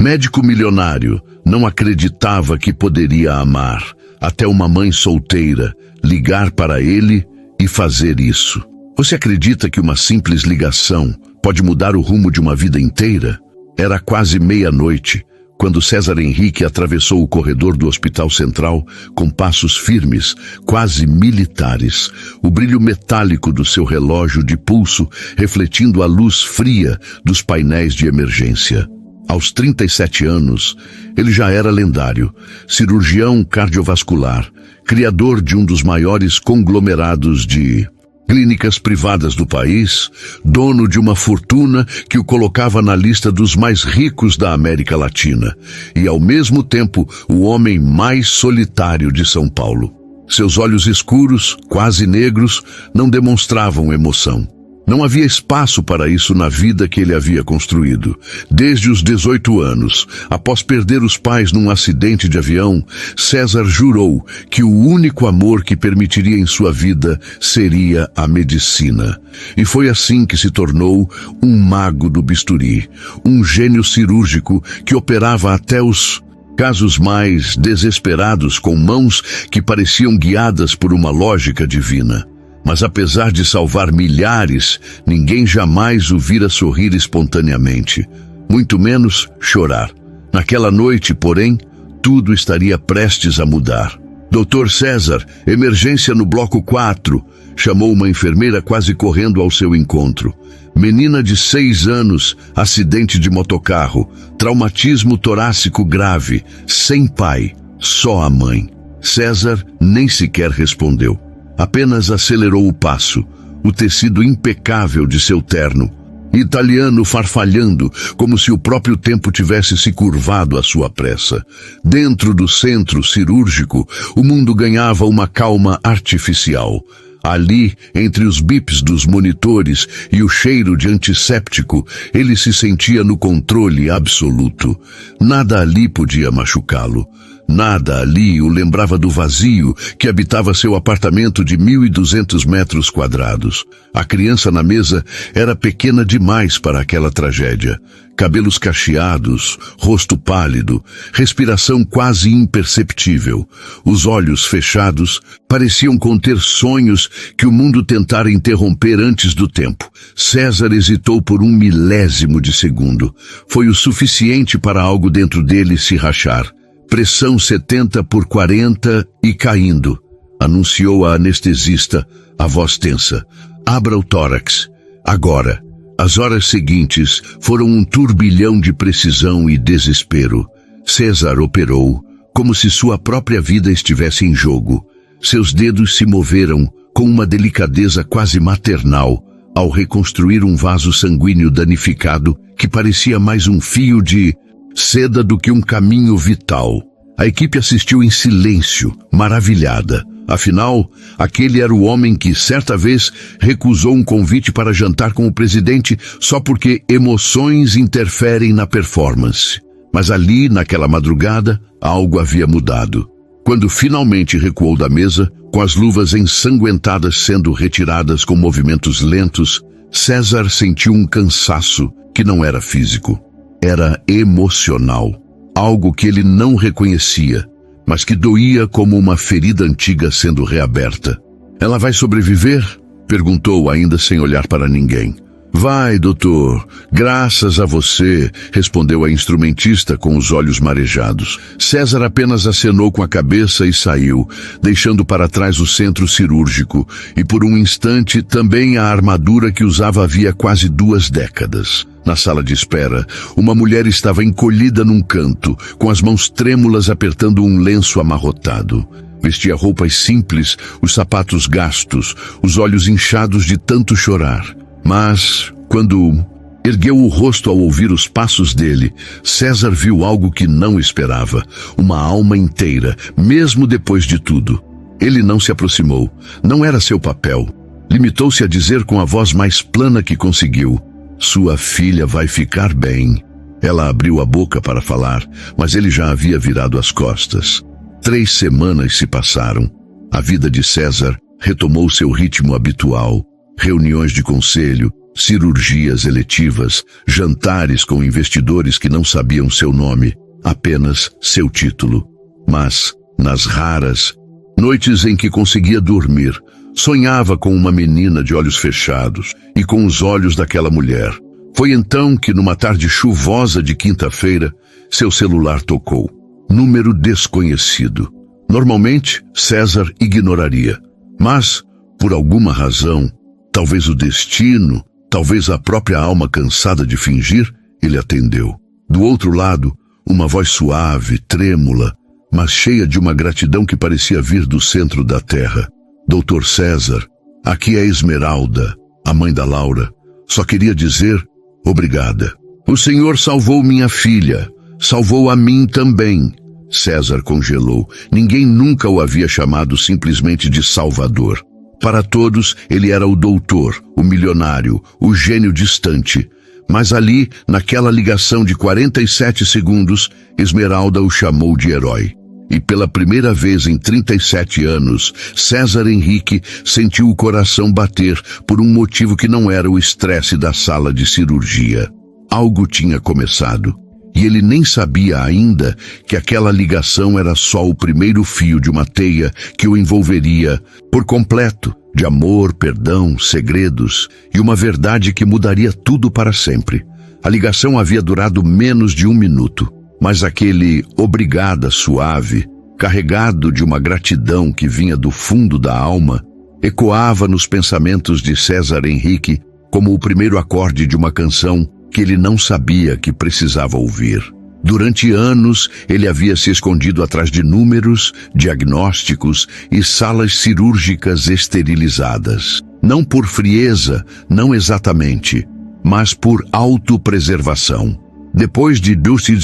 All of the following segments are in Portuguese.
Médico milionário, não acreditava que poderia amar, até uma mãe solteira ligar para ele e fazer isso. Você acredita que uma simples ligação pode mudar o rumo de uma vida inteira? Era quase meia-noite, quando César Henrique atravessou o corredor do Hospital Central com passos firmes, quase militares, o brilho metálico do seu relógio de pulso refletindo a luz fria dos painéis de emergência. Aos 37 anos, ele já era lendário, cirurgião cardiovascular, criador de um dos maiores conglomerados de clínicas privadas do país, dono de uma fortuna que o colocava na lista dos mais ricos da América Latina e, ao mesmo tempo, o homem mais solitário de São Paulo. Seus olhos escuros, quase negros, não demonstravam emoção. Não havia espaço para isso na vida que ele havia construído. Desde os 18 anos, após perder os pais num acidente de avião, César jurou que o único amor que permitiria em sua vida seria a medicina. E foi assim que se tornou um mago do bisturi, um gênio cirúrgico que operava até os casos mais desesperados com mãos que pareciam guiadas por uma lógica divina. Mas apesar de salvar milhares, ninguém jamais o vira sorrir espontaneamente, muito menos chorar. Naquela noite, porém, tudo estaria prestes a mudar. Doutor César, emergência no bloco 4, chamou uma enfermeira quase correndo ao seu encontro. Menina de 6 anos, acidente de motocarro, traumatismo torácico grave, sem pai, só a mãe. César nem sequer respondeu. Apenas acelerou o passo, o tecido impecável de seu terno, italiano farfalhando, como se o próprio tempo tivesse se curvado à sua pressa. Dentro do centro cirúrgico, o mundo ganhava uma calma artificial. Ali, entre os bips dos monitores e o cheiro de antisséptico, ele se sentia no controle absoluto. Nada ali podia machucá-lo. Nada ali o lembrava do vazio que habitava seu apartamento de 1.200 metros quadrados. A criança na mesa era pequena demais para aquela tragédia. Cabelos cacheados, rosto pálido, respiração quase imperceptível. Os olhos fechados pareciam conter sonhos que o mundo tentara interromper antes do tempo. César hesitou por 1 milésimo de segundo. Foi o suficiente para algo dentro dele se rachar. Pressão 70/40 e caindo, anunciou a anestesista, a voz tensa. Abra o tórax. Agora. As horas seguintes foram um turbilhão de precisão e desespero. César operou, como se sua própria vida estivesse em jogo. Seus dedos se moveram com uma delicadeza quase maternal ao reconstruir um vaso sanguíneo danificado que parecia mais um fio de seda do que um caminho vital. A equipe assistiu em silêncio, maravilhada. Afinal, aquele era o homem que, certa vez, recusou um convite para jantar com o presidente só porque emoções interferem na performance. Mas ali, naquela madrugada, algo havia mudado. Quando finalmente recuou da mesa, com as luvas ensanguentadas sendo retiradas com movimentos lentos, César sentiu um cansaço que não era físico. Era emocional, algo que ele não reconhecia, mas que doía como uma ferida antiga sendo reaberta. Ela vai sobreviver? Perguntou, ainda sem olhar para ninguém. Vai, doutor, graças a você, respondeu a instrumentista com os olhos marejados. César apenas acenou com a cabeça e saiu, deixando para trás o centro cirúrgico e, por um instante, também a armadura que usava havia quase 2 décadas. Na sala de espera, uma mulher estava encolhida num canto, com as mãos trêmulas apertando um lenço amarrotado. Vestia roupas simples, os sapatos gastos, os olhos inchados de tanto chorar. Mas, quando ergueu o rosto ao ouvir os passos dele, César viu algo que não esperava, uma alma inteira, mesmo depois de tudo. Ele não se aproximou, não era seu papel. Limitou-se a dizer com a voz mais plana que conseguiu: sua filha vai ficar bem. Ela abriu a boca para falar, mas ele já havia virado as costas. 3 semanas se passaram. A vida de César retomou seu ritmo habitual. Reuniões de conselho, cirurgias eletivas, jantares com investidores que não sabiam seu nome, apenas seu título. Mas, nas raras noites em que conseguia dormir, sonhava com uma menina de olhos fechados e com os olhos daquela mulher. Foi então que, numa tarde chuvosa de quinta-feira, seu celular tocou. Número desconhecido. Normalmente, César ignoraria. Mas, por alguma razão, talvez o destino, talvez a própria alma cansada de fingir, ele atendeu. Do outro lado, uma voz suave, trêmula, mas cheia de uma gratidão que parecia vir do centro da terra. Doutor César, aqui é Esmeralda, a mãe da Laura. Só queria dizer obrigada. O senhor salvou minha filha, salvou a mim também. César congelou. Ninguém nunca o havia chamado simplesmente de Salvador. Para todos, ele era o doutor, o milionário, o gênio distante. Mas ali, naquela ligação de 47 segundos, Esmeralda o chamou de herói. E pela primeira vez em 37 anos, César Henrique sentiu o coração bater por um motivo que não era o estresse da sala de cirurgia. Algo tinha começado. E ele nem sabia ainda que aquela ligação era só o primeiro fio de uma teia que o envolveria por completo, de amor, perdão, segredos e uma verdade que mudaria tudo para sempre. A ligação havia durado menos de 1 minuto, mas aquele obrigada suave, carregado de uma gratidão que vinha do fundo da alma, ecoava nos pensamentos de César Henrique como o primeiro acorde de uma canção que ele não sabia que precisava ouvir. Durante anos, ele havia se escondido atrás de números, diagnósticos e salas cirúrgicas esterilizadas. Não por frieza, não exatamente, mas por autopreservação. Depois de Dusty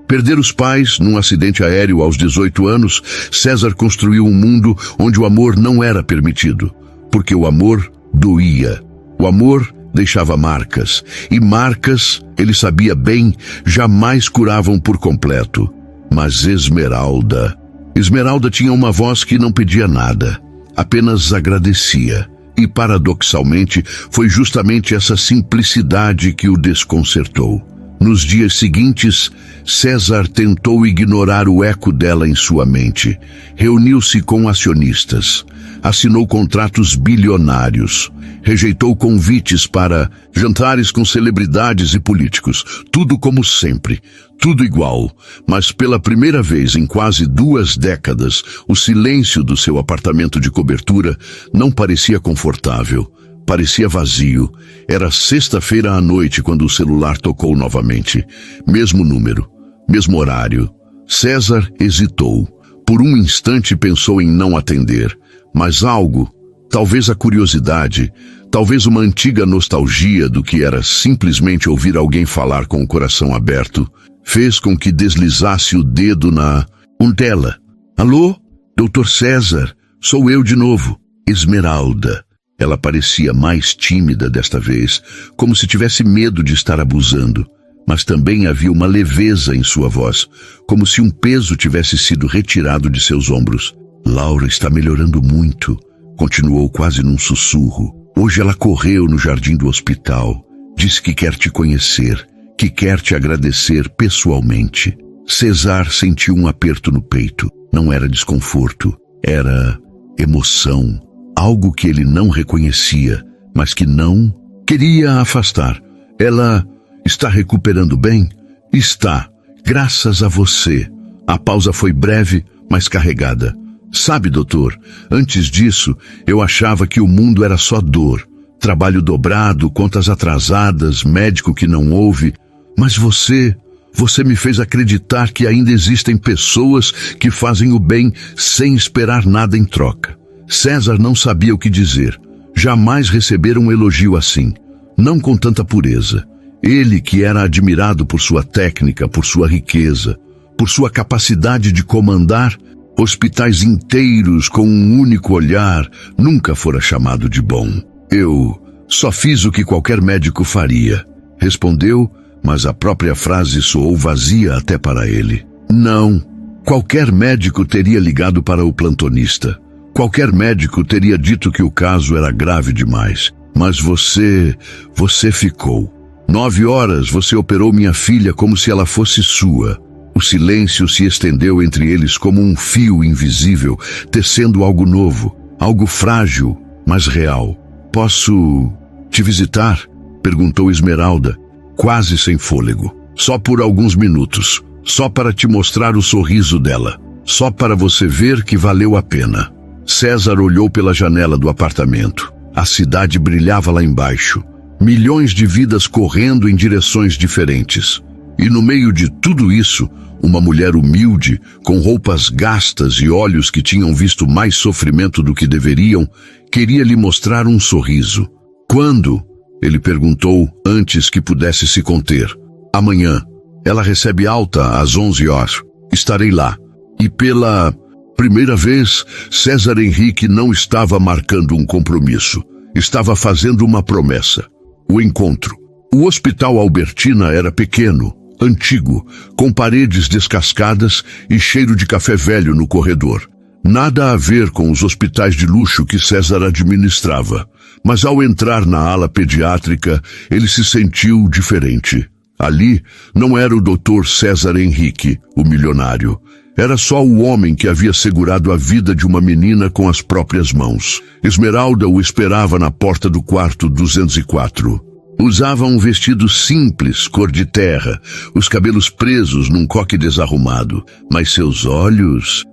perder os pais num acidente aéreo aos 18 anos, César construiu um mundo onde o amor não era permitido, porque o amor doía. O amor deixava marcas, e marcas, ele sabia bem, jamais curavam por completo. Mas Esmeralda tinha uma voz que não pedia nada, apenas agradecia. E, paradoxalmente, foi justamente essa simplicidade que o desconcertou. Nos dias seguintes, César tentou ignorar o eco dela em sua mente. Reuniu-se com acionistas, assinou contratos bilionários, rejeitou convites para jantares com celebridades e políticos. Tudo como sempre, tudo igual. Mas pela primeira vez em quase 2 décadas, o silêncio do seu apartamento de cobertura não parecia confortável. Parecia vazio. Era sexta-feira à noite quando o celular tocou novamente. Mesmo número, mesmo horário. César hesitou. Por um instante pensou em não atender. Mas algo, talvez a curiosidade, talvez uma antiga nostalgia do que era simplesmente ouvir alguém falar com o coração aberto, fez com que deslizasse o dedo na tela. Alô? Doutor César, sou eu de novo. Esmeralda. Ela parecia mais tímida desta vez, como se tivesse medo de estar abusando. Mas também havia uma leveza em sua voz, como se um peso tivesse sido retirado de seus ombros. Laura está melhorando muito, continuou quase num sussurro. Hoje ela correu no jardim do hospital. Disse que quer te conhecer, que quer te agradecer pessoalmente. César sentiu um aperto no peito. Não era desconforto, era emoção. Algo que ele não reconhecia, mas que não queria afastar. Ela está recuperando bem? Está, graças a você. A pausa foi breve, mas carregada. Sabe, doutor, antes disso, eu achava que o mundo era só dor. Trabalho dobrado, contas atrasadas, médico que não ouve. Mas você me fez acreditar que ainda existem pessoas que fazem o bem sem esperar nada em troca. César não sabia o que dizer. Jamais recebera um elogio assim, não com tanta pureza. Ele, que era admirado por sua técnica, por sua riqueza, por sua capacidade de comandar hospitais inteiros com um único olhar, nunca fora chamado de bom. Eu só fiz o que qualquer médico faria, respondeu, mas a própria frase soou vazia até para ele. Não, qualquer médico teria ligado para o plantonista. Qualquer médico teria dito que o caso era grave demais. Mas você ficou. 9 horas você operou minha filha como se ela fosse sua. O silêncio se estendeu entre eles como um fio invisível, tecendo algo novo, algo frágil, mas real. Posso te visitar? Perguntou Esmeralda, quase sem fôlego. Só por alguns minutos. Só para te mostrar o sorriso dela. Só para você ver que valeu a pena. César olhou pela janela do apartamento. A cidade brilhava lá embaixo. Milhões de vidas correndo em direções diferentes. E no meio de tudo isso, uma mulher humilde, com roupas gastas e olhos que tinham visto mais sofrimento do que deveriam, queria lhe mostrar um sorriso. Quando? Ele perguntou antes que pudesse se conter. Amanhã. Ela recebe alta às 11 horas. Estarei lá. E pela primeira vez, César Henrique não estava marcando um compromisso. Estava fazendo uma promessa. O encontro. O Hospital Albertina era pequeno, antigo, com paredes descascadas e cheiro de café velho no corredor. Nada a ver com os hospitais de luxo que César administrava. Mas ao entrar na ala pediátrica, ele se sentiu diferente. Ali não era o Dr. César Henrique, o milionário. Era só o homem que havia segurado a vida de uma menina com as próprias mãos. Esmeralda o esperava na porta do quarto 204. Usava um vestido simples, cor de terra, os cabelos presos num coque desarrumado, mas seus olhos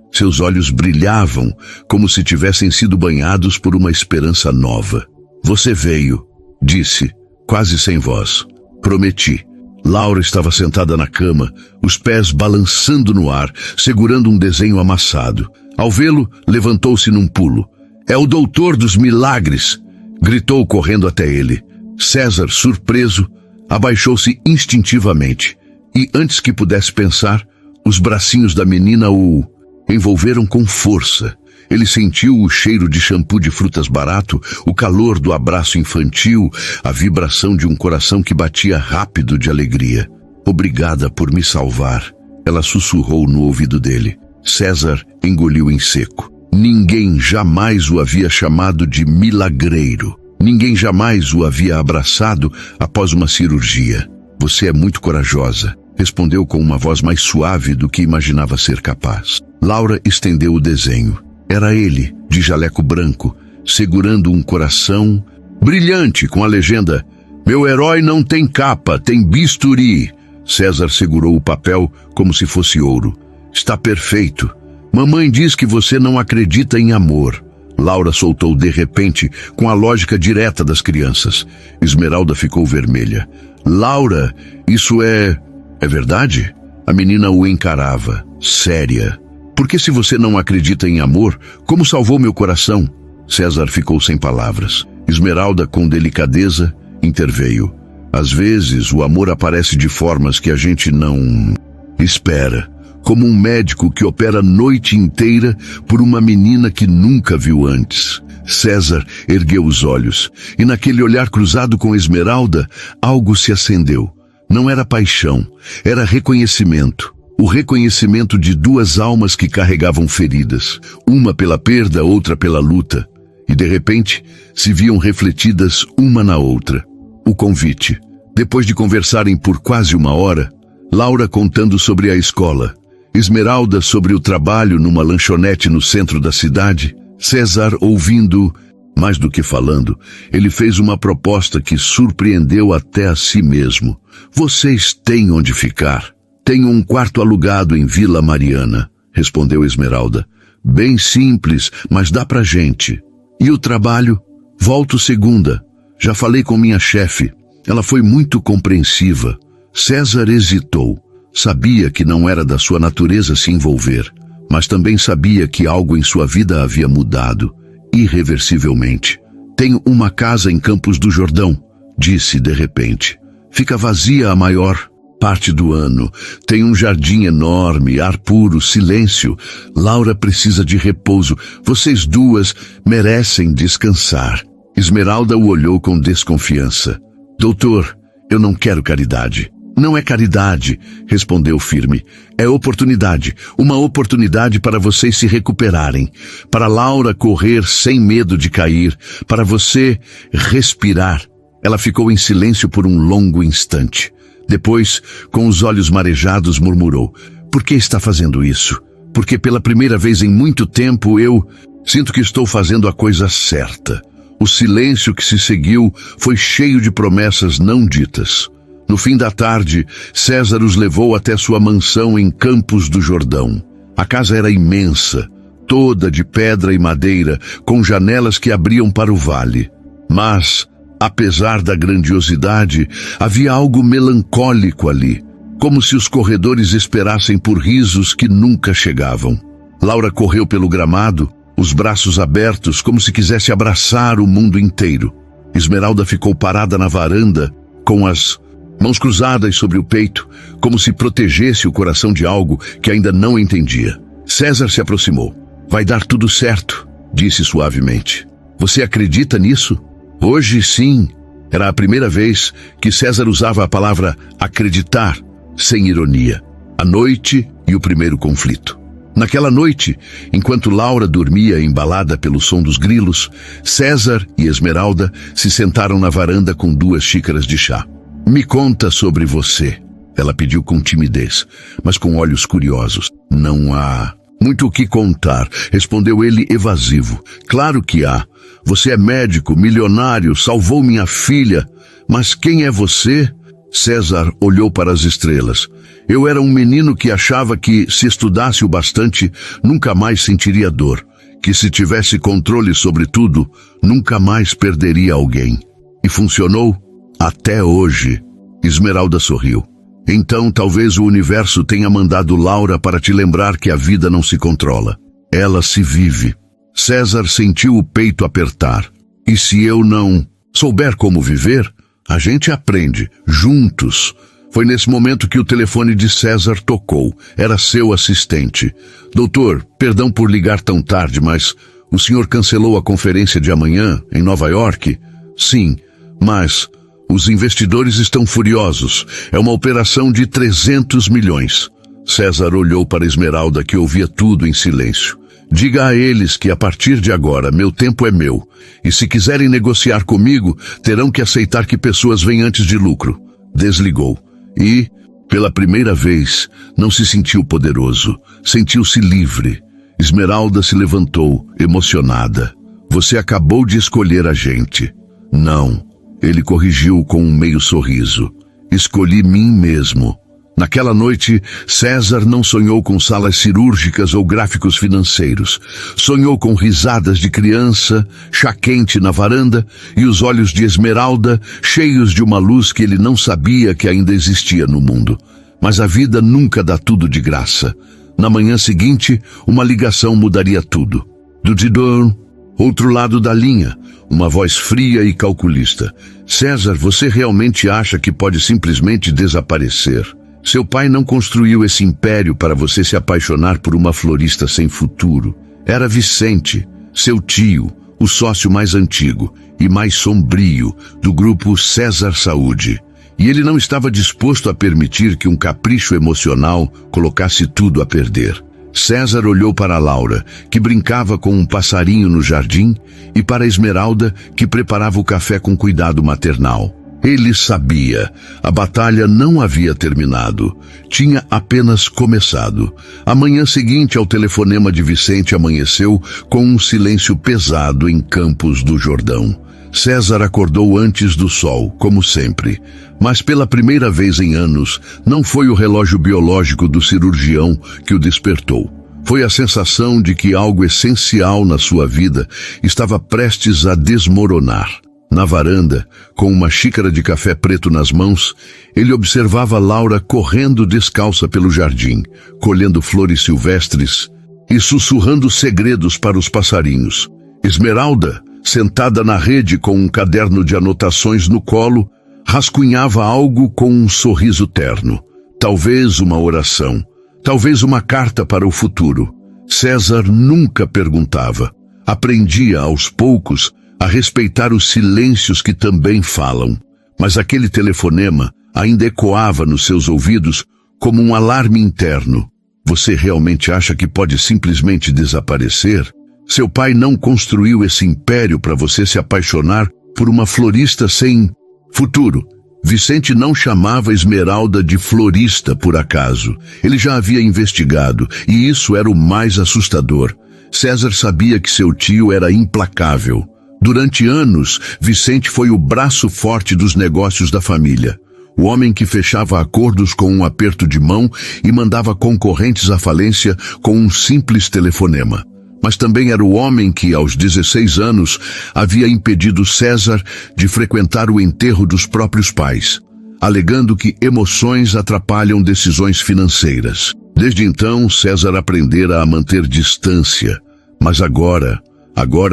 brilhavam como se tivessem sido banhados por uma esperança nova. Você veio, disse, quase sem voz. Prometi. Laura estava sentada na cama, os pés balançando no ar, segurando um desenho amassado. Ao vê-lo, levantou-se num pulo. É o doutor dos milagres! Gritou correndo até ele. César, surpreso, abaixou-se instintivamente. E antes que pudesse pensar, os bracinhos da menina o envolveram com força. Ele sentiu o cheiro de shampoo de frutas barato, o calor do abraço infantil, a vibração de um coração que batia rápido de alegria. Obrigada por me salvar, ela sussurrou no ouvido dele. César engoliu em seco. Ninguém jamais o havia chamado de milagreiro. Ninguém jamais o havia abraçado após uma cirurgia. Você é muito corajosa, respondeu com uma voz mais suave do que imaginava ser capaz. Laura estendeu o desenho. Era ele, de jaleco branco, segurando um coração brilhante com a legenda: Meu herói não tem capa, tem bisturi. César segurou o papel como se fosse ouro. Está perfeito. Mamãe diz que você não acredita em amor. Laura soltou de repente, com a lógica direta das crianças. Esmeralda ficou vermelha. Laura, isso é verdade? A menina o encarava, séria. Porque se você não acredita em amor, como salvou meu coração? César ficou sem palavras. Esmeralda, com delicadeza, interveio. Às vezes, o amor aparece de formas que a gente não espera. Como um médico que opera a noite inteira por uma menina que nunca viu antes. César ergueu os olhos, e naquele olhar cruzado com Esmeralda, algo se acendeu. Não era paixão, era reconhecimento. O reconhecimento de duas almas que carregavam feridas, uma pela perda, outra pela luta, e de repente se viam refletidas uma na outra. O convite. Depois de conversarem por quase 1 hora, Laura contando sobre a escola, Esmeralda sobre o trabalho numa lanchonete no centro da cidade, César ouvindo, mais do que falando, ele fez uma proposta que surpreendeu até a si mesmo. Vocês têm onde ficar. Tenho um quarto alugado em Vila Mariana, respondeu Esmeralda. Bem simples, mas dá pra gente. E o trabalho? Volto segunda. Já falei com minha chefe. Ela foi muito compreensiva. César hesitou. Sabia que não era da sua natureza se envolver, mas também sabia que algo em sua vida havia mudado, irreversivelmente. Tenho uma casa em Campos do Jordão, disse de repente. Fica vazia a maior parte do ano. Tem um jardim enorme, ar puro, silêncio. Laura precisa de repouso. Vocês duas merecem descansar. Esmeralda o olhou com desconfiança. Doutor, eu não quero caridade. Não é caridade, respondeu firme. É oportunidade. Uma oportunidade para vocês se recuperarem. Para Laura correr sem medo de cair. Para você respirar. Ela ficou em silêncio por um longo instante. Depois, com os olhos marejados, murmurou: por que está fazendo isso? Porque pela primeira vez em muito tempo eu sinto que estou fazendo a coisa certa. O silêncio que se seguiu foi cheio de promessas não ditas. No fim da tarde, César os levou até sua mansão em Campos do Jordão. A casa era imensa, toda de pedra e madeira, com janelas que abriam para o vale. Mas, apesar da grandiosidade, havia algo melancólico ali, como se os corredores esperassem por risos que nunca chegavam. Laura correu pelo gramado, os braços abertos, como se quisesse abraçar o mundo inteiro. Esmeralda ficou parada na varanda, com as mãos cruzadas sobre o peito, como se protegesse o coração de algo que ainda não entendia. César se aproximou. Vai dar tudo certo, disse suavemente. Você acredita nisso? Hoje sim. Era a primeira vez que César usava a palavra acreditar, sem ironia. A noite e o primeiro conflito. Naquela noite, enquanto Laura dormia embalada pelo som dos grilos, César e Esmeralda se sentaram na varanda com 2 xícaras de chá. Me conta sobre você, ela pediu com timidez, mas com olhos curiosos. Não há muito o que contar, respondeu ele evasivo. Claro que há. Você é médico, milionário, salvou minha filha. Mas quem é você? César olhou para as estrelas. Eu era um menino que achava que, se estudasse o bastante, nunca mais sentiria dor. Que se tivesse controle sobre tudo, nunca mais perderia alguém. E funcionou? Até hoje. Esmeralda sorriu. Então talvez o universo tenha mandado Laura para te lembrar que a vida não se controla. Ela se vive. César sentiu o peito apertar. E se eu não souber como viver, a gente aprende, juntos. Foi nesse momento que o telefone de César tocou. Era seu assistente. Doutor, perdão por ligar tão tarde, mas o senhor cancelou a conferência de amanhã, em Nova York? Sim, mas os investidores estão furiosos. É uma operação de 300 milhões. César olhou para Esmeralda, que ouvia tudo em silêncio. Diga a eles que a partir de agora meu tempo é meu. E se quiserem negociar comigo, terão que aceitar que pessoas vêm antes de lucro. Desligou. E, pela primeira vez, não se sentiu poderoso. Sentiu-se livre. Esmeralda se levantou, emocionada. Você acabou de escolher a gente. Não. Ele corrigiu com um meio sorriso. Escolhi mim mesmo. Naquela noite, César não sonhou com salas cirúrgicas ou gráficos financeiros. Sonhou com risadas de criança, chá quente na varanda e os olhos de Esmeralda cheios de uma luz que ele não sabia que ainda existia no mundo. Mas a vida nunca dá tudo de graça. Na manhã seguinte, uma ligação mudaria tudo. Do Didon, outro lado da linha, uma voz fria e calculista. César, você realmente acha que pode simplesmente desaparecer? Seu pai não construiu esse império para você se apaixonar por uma florista sem futuro. Era Vicente, seu tio, o sócio mais antigo e mais sombrio do grupo César Saúde. E ele não estava disposto a permitir que um capricho emocional colocasse tudo a perder. César olhou para Laura, que brincava com um passarinho no jardim, e para Esmeralda, que preparava o café com cuidado maternal. Ele sabia. A batalha não havia terminado. Tinha apenas começado. A manhã seguinte ao telefonema de Vicente amanheceu com um silêncio pesado em Campos do Jordão. César acordou antes do sol, como sempre. Mas pela primeira vez em anos, não foi o relógio biológico do cirurgião que o despertou. Foi a sensação de que algo essencial na sua vida estava prestes a desmoronar. Na varanda, com uma xícara de café preto nas mãos, ele observava Laura correndo descalça pelo jardim, colhendo flores silvestres e sussurrando segredos para os passarinhos. Esmeralda, sentada na rede com um caderno de anotações no colo, rascunhava algo com um sorriso terno. Talvez uma oração, talvez uma carta para o futuro. César nunca perguntava. Aprendia aos poucos a respeitar os silêncios que também falam. Mas aquele telefonema, ainda ecoava nos seus ouvidos como um alarme interno. Você realmente acha que pode simplesmente desaparecer? Seu pai não construiu esse império para você se apaixonar por uma florista sem futuro. Vicente não chamava Esmeralda de florista por acaso. Ele já havia investigado, e isso era o mais assustador. César sabia que seu tio era implacável. Durante anos, Vicente foi o braço forte dos negócios da família. O homem que fechava acordos com um aperto de mão e mandava concorrentes à falência com um simples telefonema. Mas também era o homem que, aos 16 anos, havia impedido César de frequentar o enterro dos próprios pais, alegando que emoções atrapalham decisões financeiras. Desde então, César aprendera a manter distância, mas agora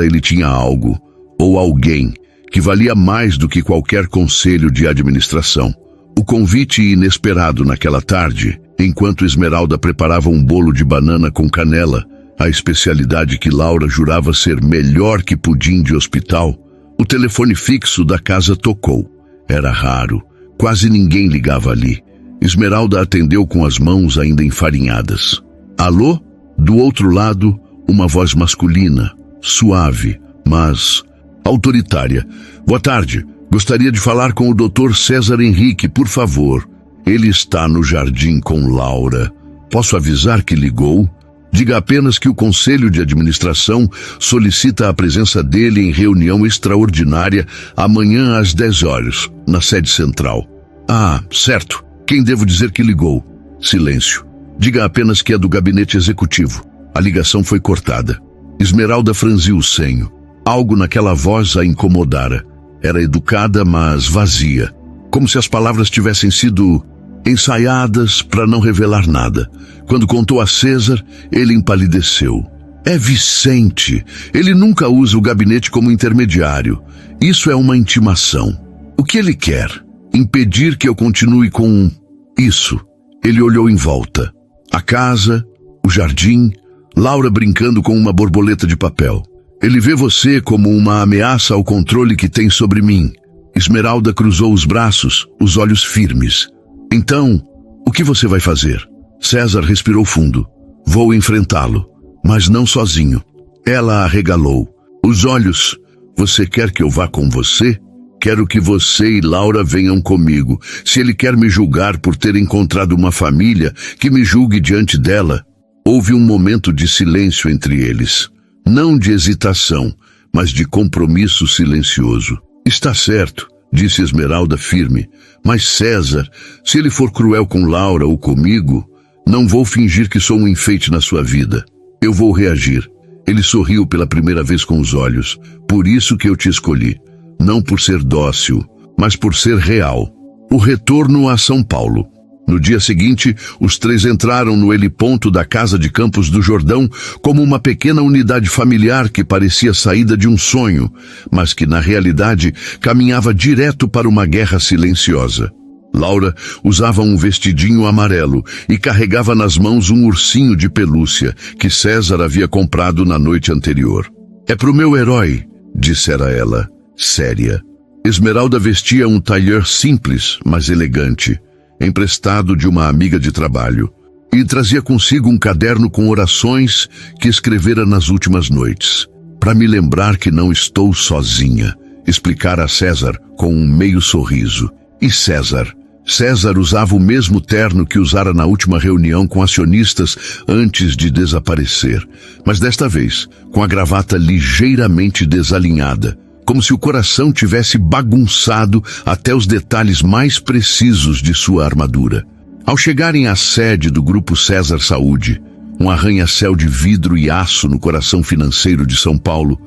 ele tinha algo, ou alguém, que valia mais do que qualquer conselho de administração. O convite inesperado naquela tarde, enquanto Esmeralda preparava um bolo de banana com canela, a especialidade que Laura jurava ser melhor que pudim de hospital, o telefone fixo da casa tocou. Era raro, quase ninguém ligava ali. Esmeralda atendeu com as mãos ainda enfarinhadas. Alô? Do outro lado, uma voz masculina, suave, mas autoritária. Boa tarde, gostaria de falar com o Dr. César Henrique, por favor. Ele está no jardim com Laura. Posso avisar que ligou? Diga apenas que o Conselho de Administração solicita a presença dele em reunião extraordinária amanhã às 10 horas, na sede central. Ah, certo. Quem devo dizer que ligou? Silêncio. Diga apenas que é do gabinete executivo. A ligação foi cortada. Esmeralda franziu o senho. Algo naquela voz a incomodara. Era educada, mas vazia. Como se as palavras tivessem sido ensaiadas para não revelar nada. Quando contou a César, ele empalideceu. É Vicente. Ele nunca usa o gabinete como intermediário. Isso é uma intimação. O que ele quer? Impedir que eu continue com isso. Ele olhou em volta. A casa, o jardim, Laura brincando com uma borboleta de papel. Ele vê você como uma ameaça ao controle que tem sobre mim. Esmeralda cruzou os braços, os olhos firmes. Então, o que você vai fazer? César respirou fundo. Vou enfrentá-lo, mas não sozinho. Ela arregalou. Os olhos. Você quer que eu vá com você? Quero que você e Laura venham comigo. Se ele quer me julgar por ter encontrado uma família, que me julgue diante dela. Houve um momento de silêncio entre eles. Não de hesitação, mas de compromisso silencioso. Está certo, disse Esmeralda firme. Mas César, se ele for cruel com Laura ou comigo, não vou fingir que sou um enfeite na sua vida. Eu vou reagir. Ele sorriu pela primeira vez com os olhos. Por isso que eu te escolhi. Não por ser dócil, mas por ser real. O retorno a São Paulo. No dia seguinte, os três entraram no heliponto da Casa de Campos do Jordão como uma pequena unidade familiar que parecia saída de um sonho, mas que na realidade caminhava direto para uma guerra silenciosa. Laura usava um vestidinho amarelo e carregava nas mãos um ursinho de pelúcia que César havia comprado na noite anterior. É pro meu herói, dissera ela, séria. Esmeralda vestia um tailleur simples, mas elegante, emprestado de uma amiga de trabalho, e trazia consigo um caderno com orações que escrevera nas últimas noites. Para me lembrar que não estou sozinha, explicara a César com um meio sorriso. E César usava o mesmo terno que usara na última reunião com acionistas antes de desaparecer, mas desta vez com a gravata ligeiramente desalinhada, como se o coração tivesse bagunçado até os detalhes mais precisos de sua armadura. Ao chegarem à sede do Grupo César Saúde, um arranha-céu de vidro e aço no coração financeiro de São Paulo,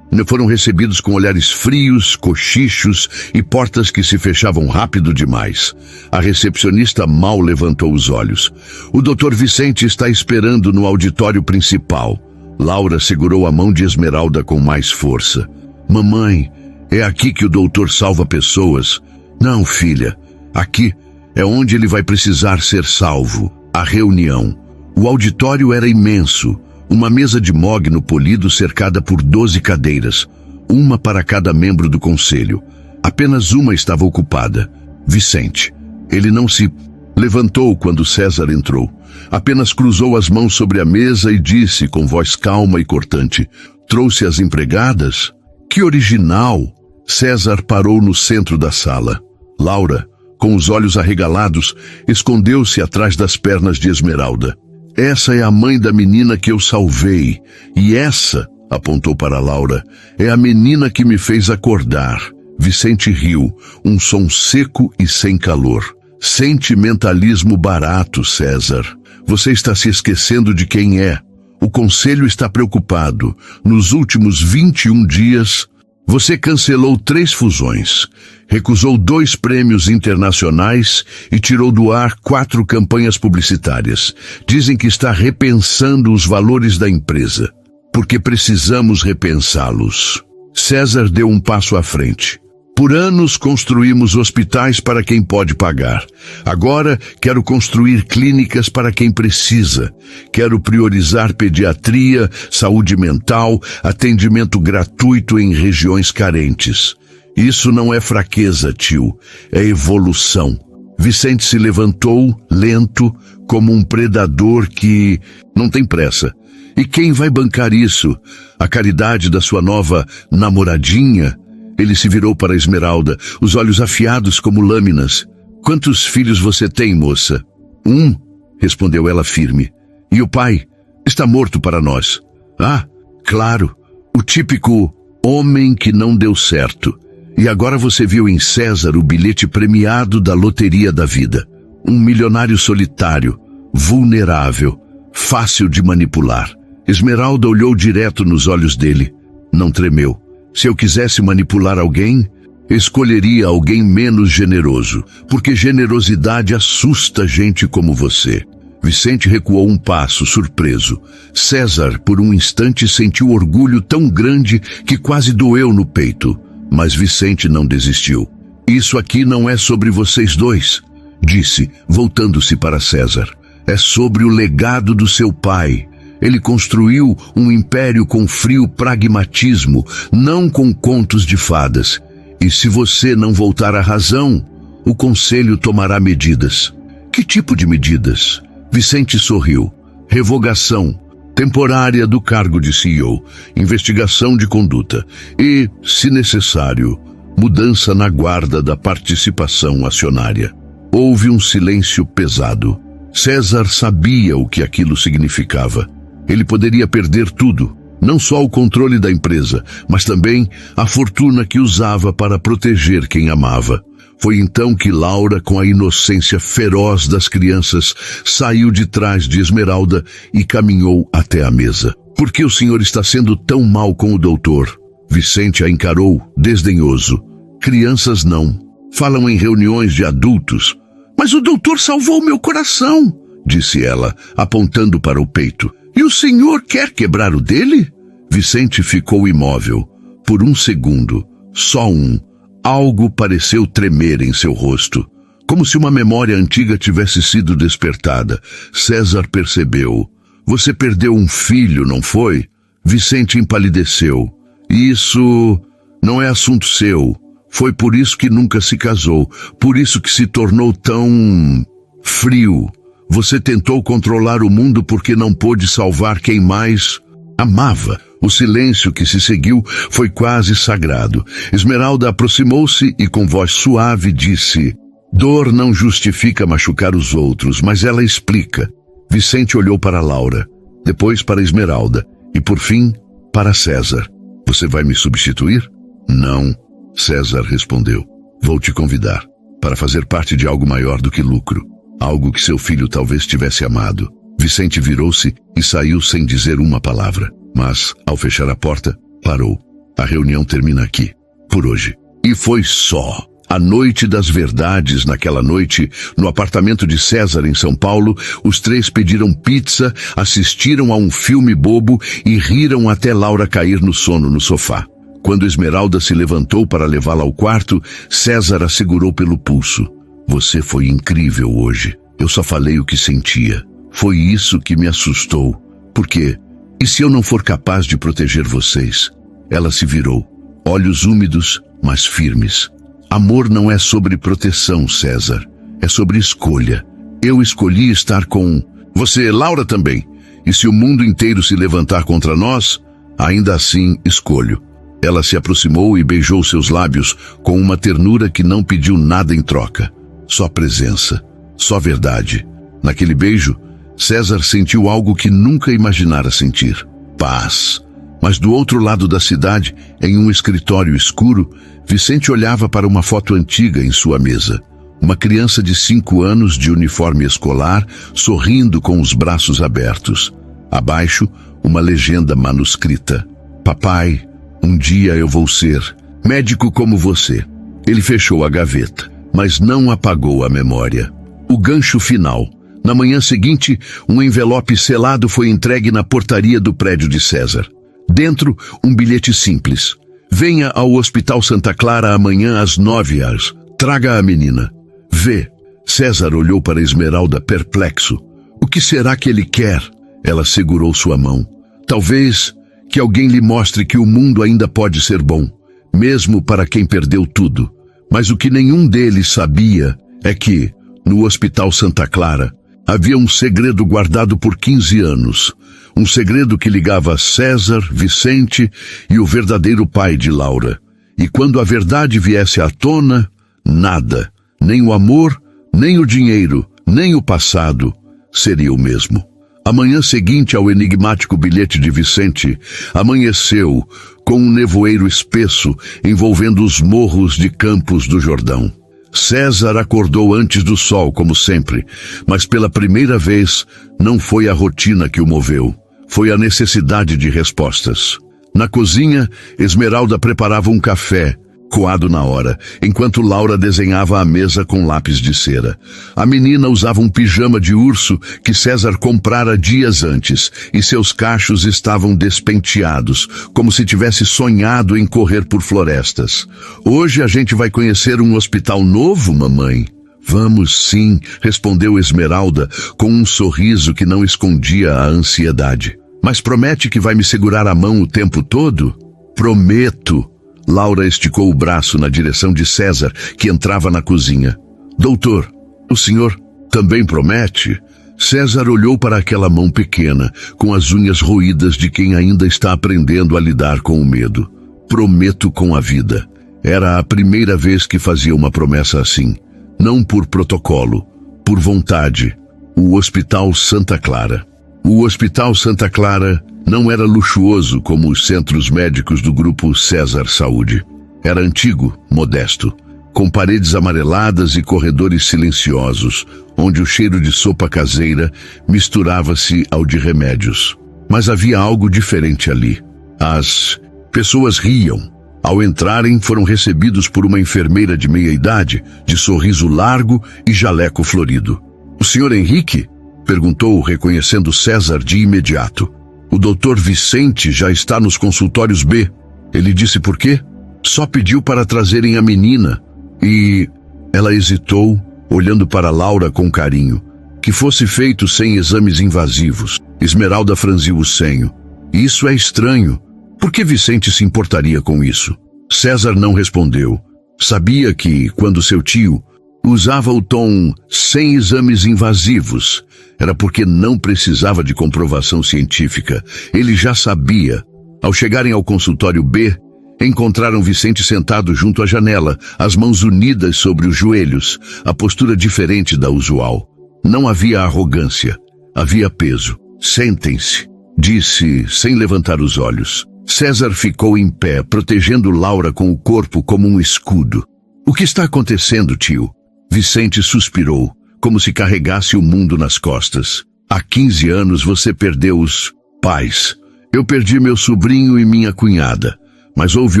foram recebidos com olhares frios, cochichos e portas que se fechavam rápido demais. A recepcionista mal levantou os olhos. O Dr. Vicente está esperando no auditório principal. Laura segurou a mão de Esmeralda com mais força. Mamãe, é aqui que o doutor salva pessoas. Não, filha, aqui é onde ele vai precisar ser salvo. A reunião. O auditório era imenso. Uma mesa de mogno polido cercada por 12 cadeiras, uma para cada membro do conselho. Apenas uma estava ocupada. Vicente. Ele não se levantou quando César entrou. Apenas cruzou as mãos sobre a mesa e disse com voz calma e cortante: "Trouxe as empregadas?" Que original! César parou no centro da sala. Laura, com os olhos arregalados, escondeu-se atrás das pernas de Esmeralda. "Essa é a mãe da menina que eu salvei. E essa", apontou para Laura, "é a menina que me fez acordar." Vicente riu, um som seco e sem calor. "Sentimentalismo barato, César. Você está se esquecendo de quem é. O conselho está preocupado. Nos últimos 21 dias, você cancelou 3 fusões, recusou 2 prêmios internacionais e tirou do ar 4 campanhas publicitárias. Dizem que está repensando os valores da empresa, porque precisamos repensá-los." César deu um passo à frente. "Por anos construímos hospitais para quem pode pagar. Agora quero construir clínicas para quem precisa. Quero priorizar pediatria, saúde mental, atendimento gratuito em regiões carentes. Isso não é fraqueza, tio, é evolução." Vicente se levantou, lento, como um predador que não tem pressa. "E quem vai bancar isso? A caridade da sua nova namoradinha?" Ele se virou para Esmeralda, os olhos afiados como lâminas. "Quantos filhos você tem, moça?" "Um", respondeu ela firme. "E o pai? Está morto para nós." "Ah, claro, o típico homem que não deu certo. E agora você viu em César o bilhete premiado da loteria da vida. Um milionário solitário, vulnerável, fácil de manipular." Esmeralda olhou direto nos olhos dele. Não tremeu. "Se eu quisesse manipular alguém, escolheria alguém menos generoso, porque generosidade assusta gente como você." Vicente recuou um passo, surpreso. César, por um instante, sentiu orgulho tão grande que quase doeu no peito. Mas Vicente não desistiu. "Isso aqui não é sobre vocês dois", disse, voltando-se para César. "É sobre o legado do seu pai. Ele construiu um império com frio pragmatismo, não com contos de fadas. E se você não voltar à razão, o conselho tomará medidas." "Que tipo de medidas?" Vicente sorriu. "Revogação temporária do cargo de CEO, investigação de conduta e, se necessário, mudança na guarda da participação acionária." Houve um silêncio pesado. César sabia o que aquilo significava. Ele poderia perder tudo, não só o controle da empresa, mas também a fortuna que usava para proteger quem amava. Foi então que Laura, com a inocência feroz das crianças, saiu de trás de Esmeralda e caminhou até a mesa. "Por que o senhor está sendo tão mal com o doutor?" Vicente a encarou, desdenhoso. "Crianças não. Falam em reuniões de adultos." "Mas o doutor salvou meu coração", disse ela, apontando para o peito. "E o senhor quer quebrar o dele?" Vicente ficou imóvel. Por um segundo, só um, algo pareceu tremer em seu rosto, como se uma memória antiga tivesse sido despertada. César percebeu. "Você perdeu um filho, não foi?" Vicente empalideceu. "Isso não é assunto seu. Foi por isso que nunca se casou, por isso que se tornou tão frio. Você tentou controlar o mundo porque não pôde salvar quem mais amava." O silêncio que se seguiu foi quase sagrado. Esmeralda aproximou-se e com voz suave disse: "Dor não justifica machucar os outros, mas ela explica." Vicente olhou para Laura, depois para Esmeralda e, por fim, para César. "Você vai me substituir?" "Não", César respondeu. "Vou te convidar para fazer parte de algo maior do que lucro. Algo que seu filho talvez tivesse amado." Vicente virou-se e saiu sem dizer uma palavra. Mas, ao fechar a porta, parou. "A reunião termina aqui, por hoje." E foi só. A noite das verdades, naquela noite, no apartamento de César, em São Paulo, os 3 pediram pizza, assistiram a um filme bobo e riram até Laura cair no sono no sofá. Quando Esmeralda se levantou para levá-la ao quarto, César a segurou pelo pulso. "Você foi incrível hoje. Eu só falei o que sentia. Foi isso que me assustou. Por quê? E se eu não for capaz de proteger vocês?" Ela se virou, olhos úmidos, mas firmes. "Amor não é sobre proteção, César. É sobre escolha. Eu escolhi estar com você, Laura, também. E se o mundo inteiro se levantar contra nós, ainda assim escolho. Ela se aproximou e beijou seus lábios com uma ternura que não pediu nada em troca. Só presença, só verdade. Naquele beijo, César sentiu algo que nunca imaginara sentir: paz. Mas do outro lado da cidade, em um escritório escuro, Vicente olhava para uma foto antiga em sua mesa. Uma criança de 5 anos de uniforme escolar, sorrindo com os braços abertos. Abaixo, uma legenda manuscrita: papai, um dia eu vou ser médico como você. Ele fechou a gaveta, mas não apagou a memória. O gancho final. Na manhã seguinte, um envelope selado foi entregue na portaria do prédio de César. Dentro, um bilhete simples: venha ao Hospital Santa Clara amanhã às 9 horas. Traga a menina. V. César olhou para Esmeralda perplexo. O que será que ele quer? Ela segurou sua mão. Talvez que alguém lhe mostre que o mundo ainda pode ser bom, mesmo para quem perdeu tudo. Mas o que nenhum deles sabia é que, no Hospital Santa Clara, havia um segredo guardado por 15 anos. Um segredo que ligava César, Vicente e o verdadeiro pai de Laura. E quando a verdade viesse à tona, nada, nem o amor, nem o dinheiro, nem o passado, seria o mesmo. A manhã seguinte ao enigmático bilhete de Vicente, amanheceu com um nevoeiro espesso envolvendo os morros de Campos do Jordão. César acordou antes do sol, como sempre, mas pela primeira vez não foi a rotina que o moveu, foi a necessidade de respostas. Na cozinha, Esmeralda preparava um café, coado na hora, enquanto Laura desenhava a mesa com lápis de cera. A menina usava um pijama de urso que César comprara dias antes, e seus cachos estavam despenteados, como se tivesse sonhado em correr por florestas. Hoje a gente vai conhecer um hospital novo, mamãe? Vamos sim, respondeu Esmeralda, com um sorriso que não escondia a ansiedade. Mas promete que vai me segurar a mão o tempo todo? Prometo. Laura esticou o braço na direção de César, que entrava na cozinha. Doutor, o senhor também promete? César olhou para aquela mão pequena, com as unhas roídas de quem ainda está aprendendo a lidar com o medo. Prometo com a vida. Era a primeira vez que fazia uma promessa assim. Não por protocolo, por vontade. O Hospital Santa Clara. O Hospital Santa Clara não era luxuoso como os centros médicos do grupo César Saúde. Era antigo, modesto, com paredes amareladas e corredores silenciosos, onde o cheiro de sopa caseira misturava-se ao de remédios. Mas havia algo diferente ali. As pessoas riam. Ao entrarem, foram recebidos por uma enfermeira de meia-idade, de sorriso largo e jaleco florido. "O senhor Henrique?" perguntou, reconhecendo César de imediato. "O doutor Vicente já está nos consultórios B." Ele disse por quê? Só pediu para trazerem a menina. E ela hesitou, olhando para Laura com carinho. Que fosse feito sem exames invasivos. Esmeralda franziu o senho. Isso é estranho. Por que Vicente se importaria com isso? César não respondeu. Sabia que, quando seu tio usava o tom sem exames invasivos, era porque não precisava de comprovação científica. Ele já sabia. Ao chegarem ao consultório B, encontraram Vicente sentado junto à janela, as mãos unidas sobre os joelhos, a postura diferente da usual. Não havia arrogância, havia peso. "Sentem-se", disse, sem levantar os olhos. César ficou em pé, protegendo Laura com o corpo como um escudo. "O que está acontecendo, tio?" Vicente suspirou, como se carregasse o mundo nas costas. "Há 15 anos você perdeu os pais. Eu perdi meu sobrinho e minha cunhada. Mas houve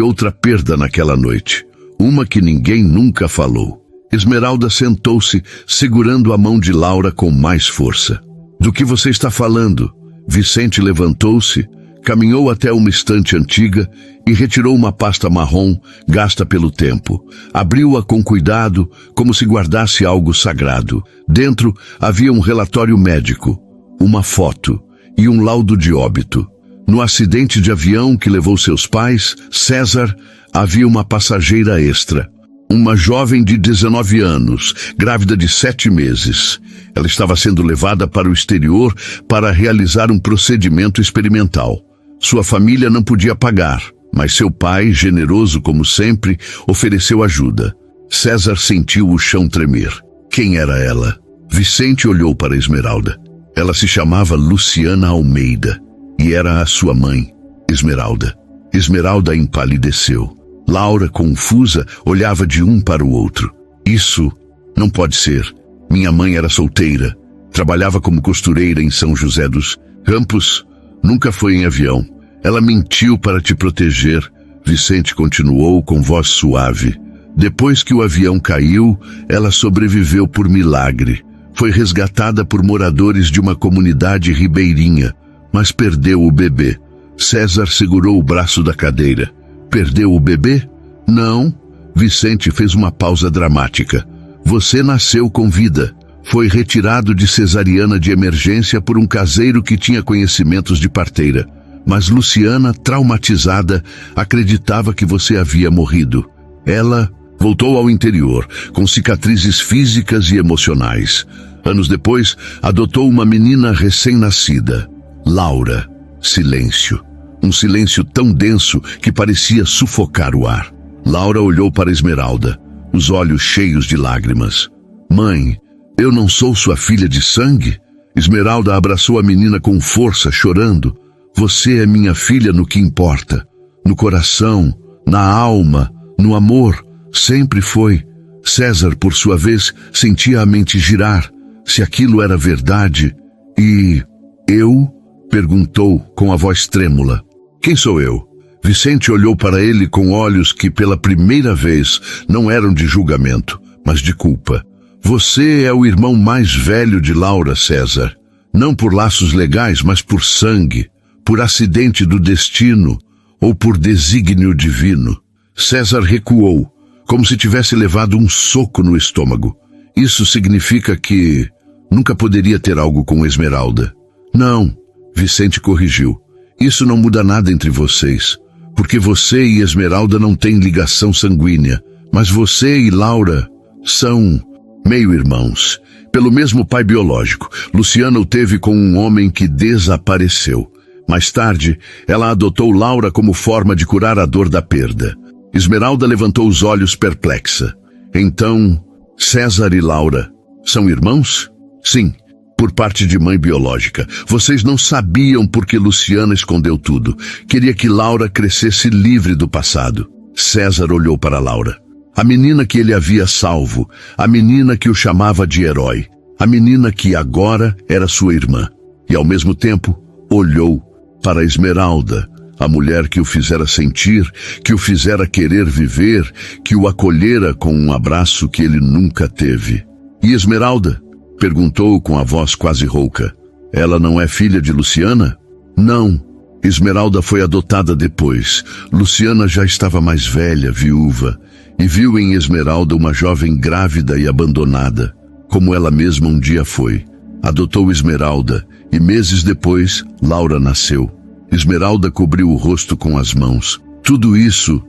outra perda naquela noite. Uma que ninguém nunca falou." Esmeralda sentou-se, segurando a mão de Laura com mais força. "Do que você está falando?" Vicente levantou-se, caminhou até uma estante antiga e retirou uma pasta marrom gasta pelo tempo. Abriu-a com cuidado, como se guardasse algo sagrado. Dentro havia um relatório médico, uma foto e um laudo de óbito. No acidente de avião que levou seus pais, César, havia uma passageira extra. Uma jovem de 19 anos, grávida de 7 meses. Ela estava sendo levada para o exterior para realizar um procedimento experimental. Sua família não podia pagar, mas seu pai, generoso como sempre, ofereceu ajuda. César sentiu o chão tremer. Quem era ela? Vicente olhou para Esmeralda. Ela se chamava Luciana Almeida e era a sua mãe, Esmeralda. Esmeralda empalideceu. Laura, confusa, olhava de um para o outro. Isso não pode ser. Minha mãe era solteira. Trabalhava como costureira em São José dos Campos. Nunca foi em avião. Ela mentiu para te proteger. Vicente continuou com voz suave. Depois que o avião caiu, ela sobreviveu por milagre. Foi resgatada por moradores de uma comunidade ribeirinha, mas perdeu o bebê. César segurou o braço da cadeira. Perdeu o bebê? Não. Vicente fez uma pausa dramática. Você nasceu com vida. Foi retirado de cesariana de emergência por um caseiro que tinha conhecimentos de parteira. Mas Luciana, traumatizada, acreditava que você havia morrido. Ela voltou ao interior, com cicatrizes físicas e emocionais. Anos depois, adotou uma menina recém-nascida, Laura. Silêncio. Um silêncio tão denso que parecia sufocar o ar. Laura olhou para Esmeralda, os olhos cheios de lágrimas. Mãe, eu não sou sua filha de sangue? Esmeralda abraçou a menina com força, chorando. Você é minha filha no que importa. No coração, na alma, no amor, sempre foi. César, por sua vez, sentia a mente girar. Se aquilo era verdade. E eu? Perguntou com a voz trêmula. Quem sou eu? Vicente olhou para ele com olhos que pela primeira vez não eram de julgamento, mas de culpa. Você é o irmão mais velho de Laura, César. Não por laços legais, mas por sangue, por acidente do destino ou por desígnio divino. César recuou, como se tivesse levado um soco no estômago. Isso significa que nunca poderia ter algo com Esmeralda. Não, Vicente corrigiu. Isso não muda nada entre vocês, porque você e Esmeralda não têm ligação sanguínea, mas você e Laura são meio-irmãos, pelo mesmo pai biológico. Luciana o teve com um homem que desapareceu. Mais tarde, ela adotou Laura como forma de curar a dor da perda. Esmeralda levantou os olhos perplexa. Então, César e Laura são irmãos? Sim. Por parte de mãe biológica. Vocês não sabiam porque Luciana escondeu tudo. Queria que Laura crescesse livre do passado. César olhou para Laura. A menina que ele havia salvo. A menina que o chamava de herói. A menina que agora era sua irmã. E ao mesmo tempo, olhou para Esmeralda. A mulher que o fizera sentir, que o fizera querer viver, que o acolhera com um abraço que ele nunca teve. E Esmeralda? Perguntou com a voz quase rouca. Ela não é filha de Luciana? Não. Esmeralda foi adotada depois. Luciana já estava mais velha, viúva, e viu em Esmeralda uma jovem grávida e abandonada, como ela mesma um dia foi. Adotou Esmeralda, e meses depois, Laura nasceu. Esmeralda cobriu o rosto com as mãos. Tudo isso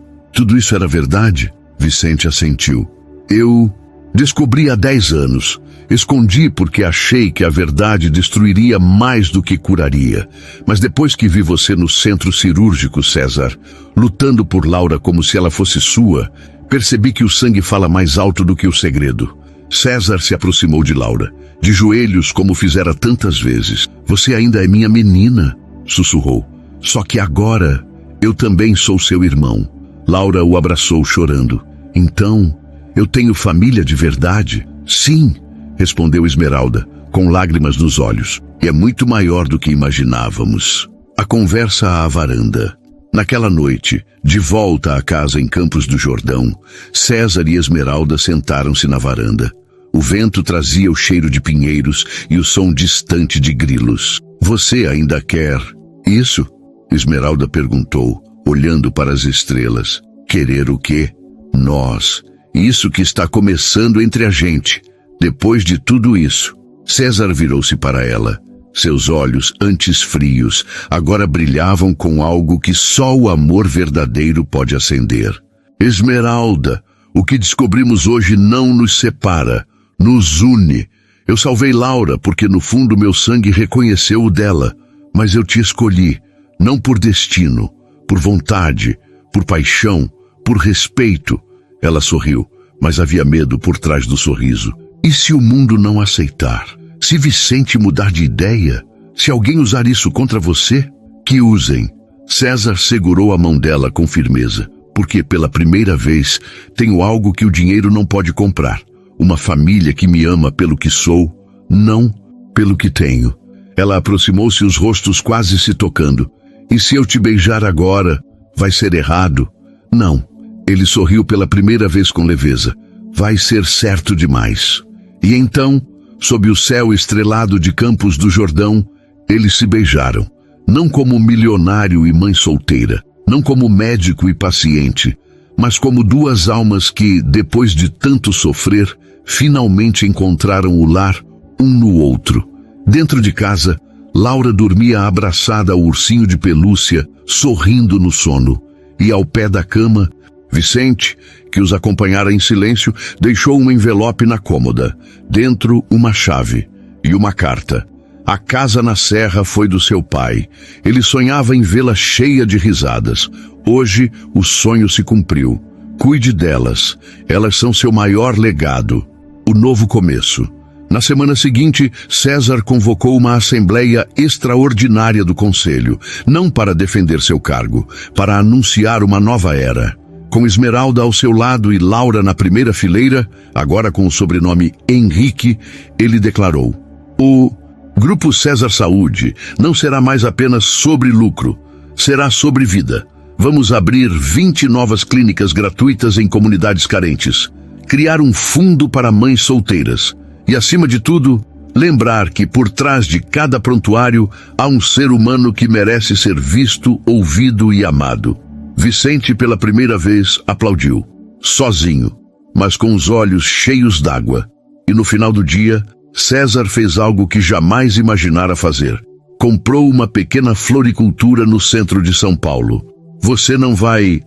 era verdade? Vicente assentiu. Eu descobri há 10 anos. Escondi porque achei que a verdade destruiria mais do que curaria. Mas depois que vi você no centro cirúrgico, César, lutando por Laura como se ela fosse sua, percebi que o sangue fala mais alto do que o segredo. César se aproximou de Laura, de joelhos como fizera tantas vezes. Você ainda é minha menina, sussurrou. Só que agora eu também sou seu irmão. Laura o abraçou chorando. Então, eu tenho família de verdade? Sim, respondeu Esmeralda, com lágrimas nos olhos. E é muito maior do que imaginávamos. A conversa à varanda. Naquela noite, de volta à casa em Campos do Jordão, César e Esmeralda sentaram-se na varanda. O vento trazia o cheiro de pinheiros e o som distante de grilos. Você ainda quer isso? Esmeralda perguntou, olhando para as estrelas. Querer o quê? Nós. Isso que está começando entre a gente. Depois de tudo isso, César virou-se para ela. Seus olhos, antes frios, agora brilhavam com algo que só o amor verdadeiro pode acender. Esmeralda, O que descobrimos hoje não nos separa, nos une. Eu salvei Laura porque no fundo meu sangue reconheceu o dela, mas eu te escolhi, não por destino, por vontade, por paixão, por respeito. Ela sorriu, mas havia medo por trás do sorriso. E se o mundo não aceitar? Se Vicente mudar de ideia? Se alguém usar isso contra você? Que usem. César segurou a mão dela com firmeza, porque pela primeira vez tenho algo que o dinheiro não pode comprar. Uma família que me ama pelo que sou, não pelo que tenho. Ela aproximou-se, os rostos quase se tocando. E se eu te beijar agora, vai ser errado? Não. Ele sorriu pela primeira vez com leveza. Vai ser certo demais. E então, sob o céu estrelado de Campos do Jordão, eles se beijaram. Não como milionário e mãe solteira, não como médico e paciente, mas como duas almas que, depois de tanto sofrer, finalmente encontraram o lar um no outro. Dentro de casa, Laura dormia abraçada ao ursinho de pelúcia, sorrindo no sono. E ao pé da cama, Vicente, que os acompanhara em silêncio, deixou um envelope na cômoda. Dentro, uma chave e uma carta. A casa na serra foi do seu pai. Ele sonhava em vê-la cheia de risadas. Hoje, o sonho se cumpriu. Cuide delas. Elas são seu maior legado. O novo começo. Na semana seguinte, César convocou uma assembleia extraordinária do conselho, não para defender seu cargo, para anunciar uma nova era. Com Esmeralda ao seu lado e Laura na primeira fileira, agora com o sobrenome Henrique, ele declarou: o Grupo César Saúde não será mais apenas sobre lucro, será sobre vida. Vamos abrir 20 novas clínicas gratuitas em comunidades carentes, criar um fundo para mães solteiras e, acima de tudo, lembrar que por trás de cada prontuário há um ser humano que merece ser visto, ouvido e amado. Vicente, pela primeira vez, aplaudiu, sozinho, mas com os olhos cheios d'água. E no final do dia, César fez algo que jamais imaginara fazer. Comprou uma pequena floricultura no centro de São Paulo. Você não vai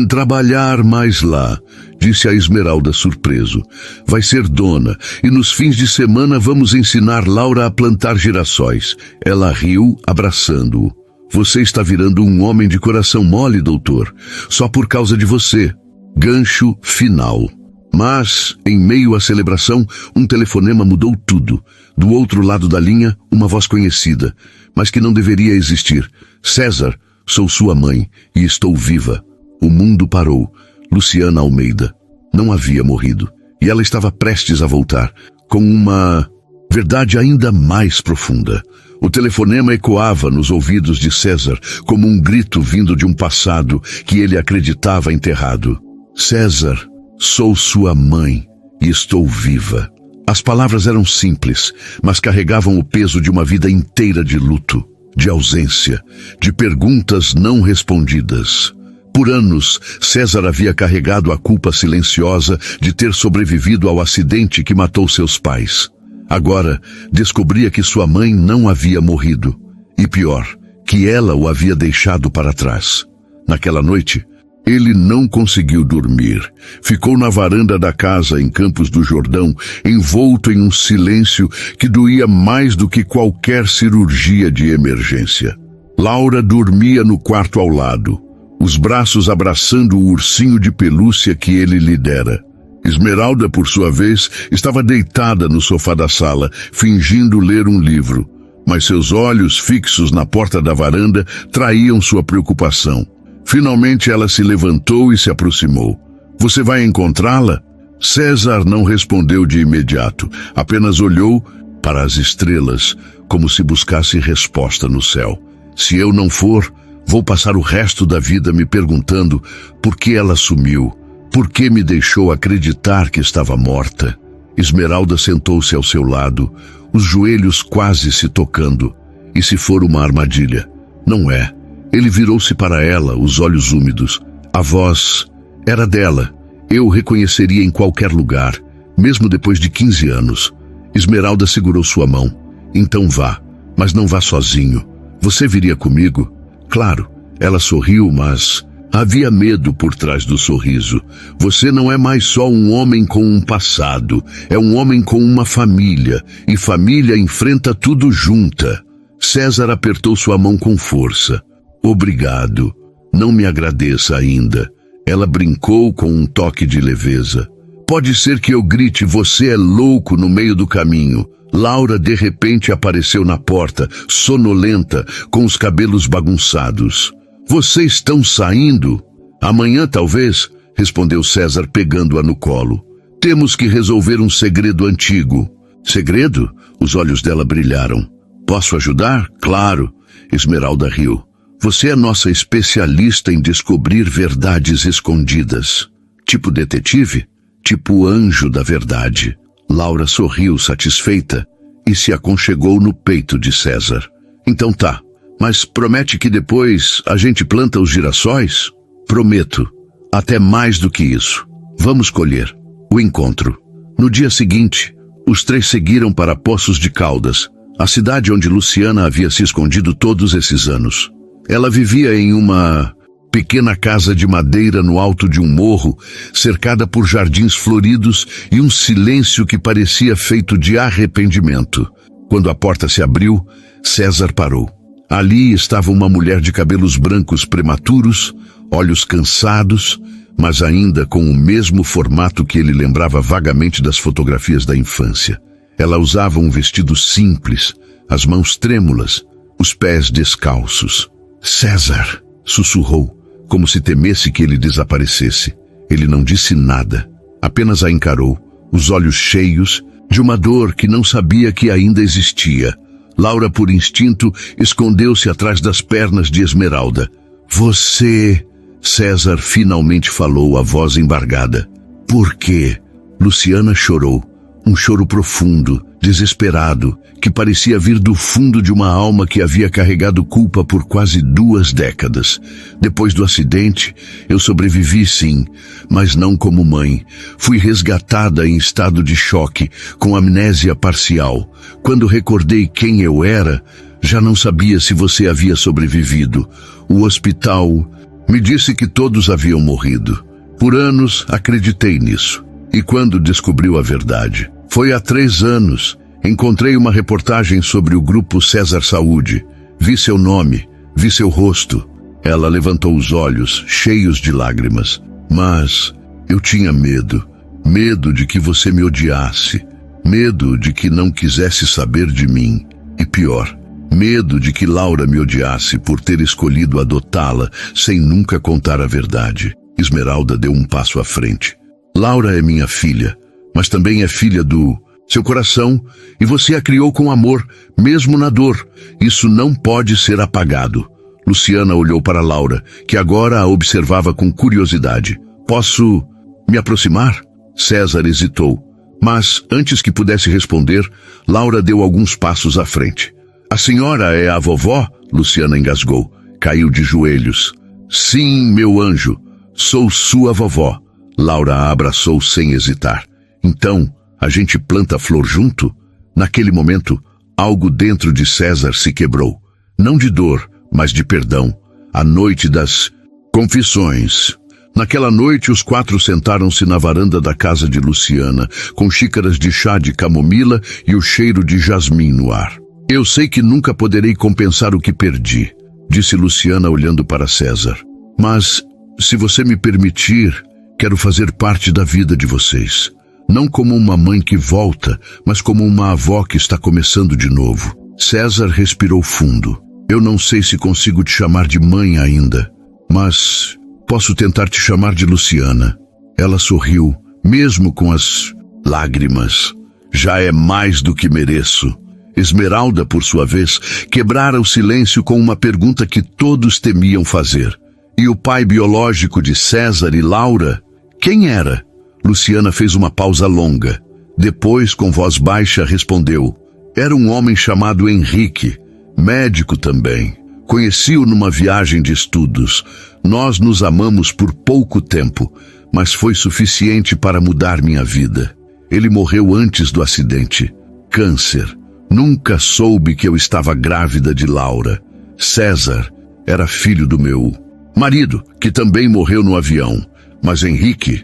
trabalhar mais lá, disse a Esmeralda surpreso. Vai ser dona, e nos fins de semana vamos ensinar Laura a plantar girassóis. Ela riu, abraçando-o. Você está virando um homem de coração mole, doutor. Só por causa de você. Gancho final. Mas, em meio à celebração, um telefonema mudou tudo. Do outro lado da linha, uma voz conhecida, mas que não deveria existir. César, sou sua mãe e estou viva. O mundo parou. Luciana Almeida não havia morrido. E ela estava prestes a voltar, com uma verdade ainda mais profunda. O telefonema ecoava nos ouvidos de César como um grito vindo de um passado que ele acreditava enterrado. César, sou sua mãe e estou viva. As palavras eram simples, mas carregavam o peso de uma vida inteira de luto, de ausência, de perguntas não respondidas. Por anos, César havia carregado a culpa silenciosa de ter sobrevivido ao acidente que matou seus pais. Agora, descobria que sua mãe não havia morrido. E pior, que ela o havia deixado para trás. Naquela noite, ele não conseguiu dormir. Ficou na varanda da casa em Campos do Jordão, envolto em um silêncio que doía mais do que qualquer cirurgia de emergência. Laura dormia no quarto ao lado, os braços abraçando o ursinho de pelúcia que ele lhe dera. Esmeralda, por sua vez, estava deitada no sofá da sala, fingindo ler um livro, mas seus olhos fixos na porta da varanda traíam sua preocupação. Finalmente ela se levantou e se aproximou. Você vai encontrá-la? César não respondeu de imediato, apenas olhou para as estrelas, como se buscasse resposta no céu. Se eu não for, vou passar o resto da vida me perguntando por que ela sumiu. Por que me deixou acreditar que estava morta? Esmeralda sentou-se ao seu lado, os joelhos quase se tocando. E se for uma armadilha? Não é. Ele virou-se para ela, os olhos úmidos. A voz era dela. Eu reconheceria em qualquer lugar, mesmo depois de 15 anos. Esmeralda segurou sua mão. Então vá, mas não vá sozinho. Você viria comigo? Claro. Ela sorriu, mas Havia medo por trás do sorriso. Você não é mais só um homem com um passado, é um homem com uma família, e família enfrenta tudo junta. César apertou sua mão com força. Obrigado. Não me agradeça ainda. Ela brincou com um toque de leveza. Pode ser que eu grite, você é louco, no meio do caminho. Laura de repente apareceu na porta, sonolenta, com os cabelos bagunçados. Vocês estão saindo? Amanhã talvez, respondeu César pegando-a no colo. Temos que resolver um segredo antigo. Segredo? Os olhos dela brilharam. Posso ajudar? Claro. Esmeralda riu. Você é nossa especialista em descobrir verdades escondidas. Tipo detetive? Tipo anjo da verdade. Laura sorriu satisfeita e se aconchegou no peito de César. Então tá, mas promete que depois a gente planta os girassóis? Prometo. Até mais do que isso. Vamos colher. O encontro. No dia seguinte, os três seguiram para Poços de Caldas, a cidade onde Luciana havia se escondido todos esses anos. Ela vivia em uma pequena casa de madeira no alto de um morro, cercada por jardins floridos e um silêncio que parecia feito de arrependimento. Quando a porta se abriu, César parou. Ali estava uma mulher de cabelos brancos prematuros, olhos cansados, mas ainda com o mesmo formato que ele lembrava vagamente das fotografias da infância. Ela usava um vestido simples, as mãos trêmulas, os pés descalços. César, sussurrou, como se temesse que ele desaparecesse. Ele não disse nada, apenas a encarou, os olhos cheios de uma dor que não sabia que ainda existia. Laura, por instinto, escondeu-se atrás das pernas de Esmeralda. Você... César finalmente falou, a voz embargada. Por quê? Luciana chorou. Um choro profundo, desesperado, que parecia vir do fundo de uma alma que havia carregado culpa por quase 2 décadas. Depois do acidente, eu sobrevivi sim, mas não como mãe. Fui resgatada em estado de choque, com amnésia parcial. Quando recordei quem eu era, já não sabia se você havia sobrevivido. O hospital me disse que todos haviam morrido. Por anos, acreditei nisso. E quando descobriu a verdade? Foi há 3 anos. Encontrei uma reportagem sobre o grupo César Saúde. Vi seu nome, vi seu rosto. Ela levantou os olhos, cheios de lágrimas. Mas eu tinha medo. Medo de que você me odiasse. Medo de que não quisesse saber de mim. E pior, medo de que Laura me odiasse por ter escolhido adotá-la sem nunca contar a verdade. Esmeralda deu um passo à frente. Laura é minha filha, mas também é filha do seu coração, e você a criou com amor, mesmo na dor. Isso não pode ser apagado. Luciana olhou para Laura, que agora a observava com curiosidade. Posso me aproximar? César hesitou, mas antes que pudesse responder, Laura deu alguns passos à frente. A senhora é a vovó? Luciana engasgou. Caiu de joelhos. Sim, meu anjo, sou sua vovó. Laura a abraçou sem hesitar. Então, a gente planta a flor junto? Naquele momento, algo dentro de César se quebrou. Não de dor, mas de perdão. A noite das confissões. Naquela noite, os 4 sentaram-se na varanda da casa de Luciana, com xícaras de chá de camomila e o cheiro de jasmim no ar. Eu sei que nunca poderei compensar o que perdi, disse Luciana olhando para César. Mas, se você me permitir, quero fazer parte da vida de vocês. Não como uma mãe que volta, mas como uma avó que está começando de novo. César respirou fundo. Eu não sei se consigo te chamar de mãe ainda, mas posso tentar te chamar de Luciana. Ela sorriu, mesmo com as lágrimas. Já é mais do que mereço. Esmeralda, por sua vez, quebrara o silêncio com uma pergunta que todos temiam fazer. E o pai biológico de César e Laura? Quem era? Luciana fez uma pausa longa. Depois, com voz baixa, respondeu. Era um homem chamado Henrique, médico também. Conheci-o numa viagem de estudos. Nós nos amamos por pouco tempo, mas foi suficiente para mudar minha vida. Ele morreu antes do acidente. Câncer. Nunca soube que eu estava grávida de Laura. César era filho do meu Marido, que também morreu no avião. Mas Henrique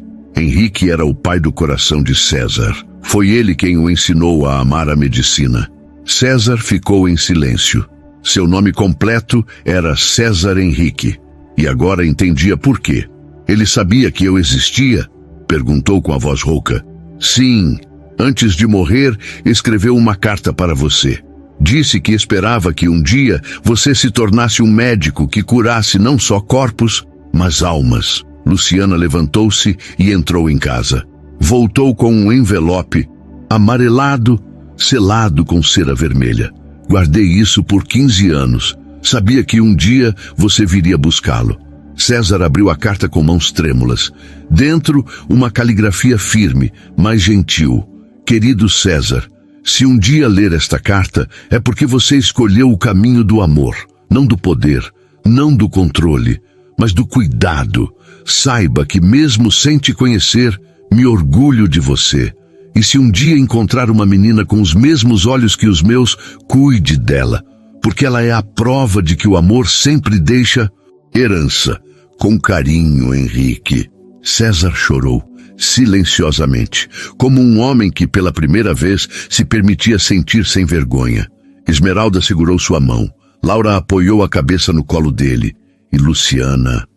era o pai do coração de César. Foi ele quem o ensinou a amar a medicina. César ficou em silêncio. Seu nome completo era César Henrique. E agora entendia por quê. Ele sabia que eu existia? Perguntou com a voz rouca. Sim, antes de morrer, escreveu uma carta para você. Disse que esperava que um dia você se tornasse um médico que curasse não só corpos, mas almas. Luciana levantou-se e entrou em casa. Voltou com um envelope amarelado, selado com cera vermelha. Guardei isso por 15 anos. Sabia que um dia você viria buscá-lo. César abriu a carta com mãos trêmulas. Dentro, uma caligrafia firme, mas gentil. Querido César, se um dia ler esta carta, é porque você escolheu o caminho do amor, não do poder, não do controle, mas do cuidado. Saiba que mesmo sem te conhecer, me orgulho de você. E se um dia encontrar uma menina com os mesmos olhos que os meus, cuide dela, porque ela é a prova de que o amor sempre deixa herança. Com carinho, Henrique. César chorou, silenciosamente, como um homem que pela primeira vez se permitia sentir sem vergonha. Esmeralda segurou sua mão. Laura apoiou a cabeça no colo dele. E Luciana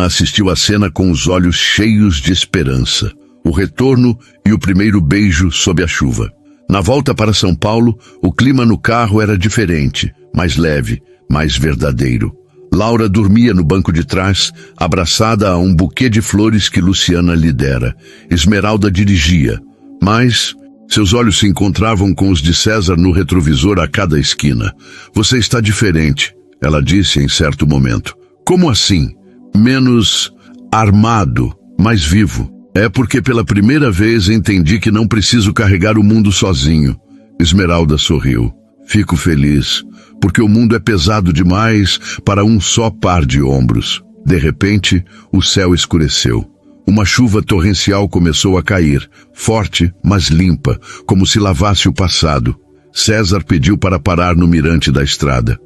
assistiu à cena com os olhos cheios de esperança. O retorno e o primeiro beijo sob a chuva. Na volta para São Paulo, o clima no carro era diferente, mais leve, mais verdadeiro. Laura dormia no banco de trás, abraçada a um buquê de flores que Luciana lhe dera. Esmeralda dirigia, mas seus olhos se encontravam com os de César no retrovisor a cada esquina. Você está diferente, ela disse em certo momento. Como assim? Menos armado, mais vivo. É porque pela primeira vez entendi que não preciso carregar o mundo sozinho. Esmeralda sorriu. Fico feliz, porque o mundo é pesado demais para um só par de ombros. De repente, o céu escureceu. Uma chuva torrencial começou a cair, forte, mas limpa, como se lavasse o passado. César pediu para parar no mirante da estrada.